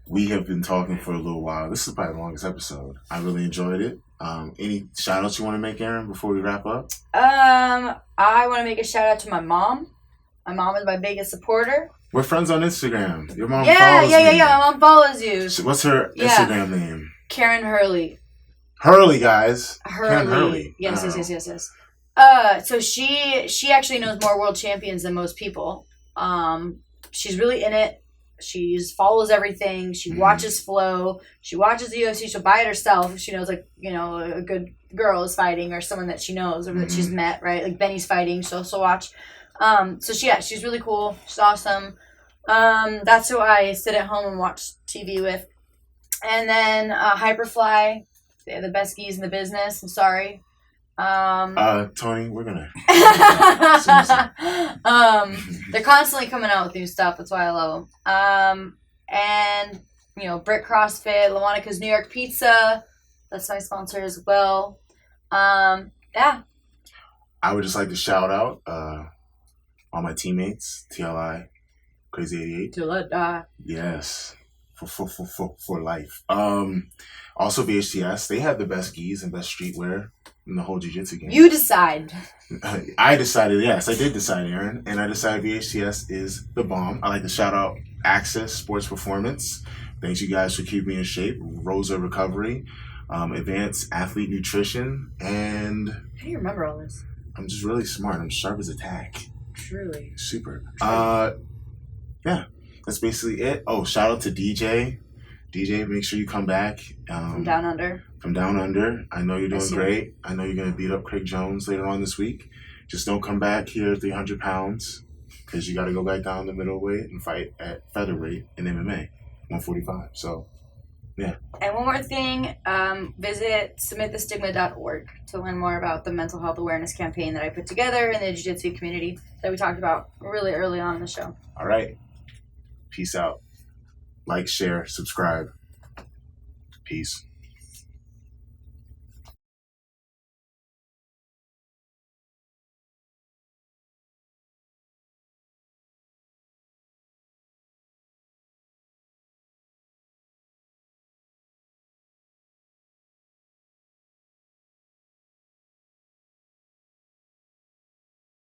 we have been talking for a little while. This is probably the longest episode. I really enjoyed it. Any shout outs you want to make, Erin, before we wrap up? I want to make a shout out to my mom. My mom is my biggest supporter. We're friends on Instagram. Your mom follows me. Yeah. My mom follows you. What's her Instagram name? Erin Herle. Herle, guys. Erin Herle. Yes. So she actually knows more world champions than most people. She's really in it. She follows everything. She watches Flow. She watches the UFC. She'll buy it herself if she knows, like, you know, a good girl is fighting or someone that she knows or that she's met, right? Like Benny's fighting, she'll watch. So she's really cool. She's awesome. That's who I sit at home and watch TV with. And then Hyperfly, they're the best geese in the business. I'm sorry. Tony, we're gonna. They're constantly coming out with new stuff. That's why I love them. And you know, Brick CrossFit, LaMonica's New York Pizza. That's my sponsor as well. Yeah. I would just like to shout out all my teammates, TLI, Crazy 88. Till I die. Yes. For life. Also VHTS, they have the best gis and best streetwear in the whole jiu-jitsu game. You decide. I decided, yes, I did decide, Erin, and I decided VHTS is the bomb. I like to shout out Access Sports Performance. Thanks you guys for keeping me in shape. Rosa Recovery, Advanced Athlete Nutrition, and how do you remember all this? I'm just really smart. I'm sharp as a tack. Truly. Super. Yeah. That's basically it. Oh, shout out to DJ. DJ, make sure you come back. From Down Under. From Down Under. I know you're doing great. I know you're going to beat up Craig Jones later on this week. Just don't come back here at 300 pounds because you got to go back down the middleweight and fight at featherweight in MMA, 145. So, yeah. And one more thing, visit submitthestigma.org to learn more about the mental health awareness campaign that I put together in the jiu-jitsu community that we talked about really early on in the show. All right. Peace out. Like, share, subscribe. Peace.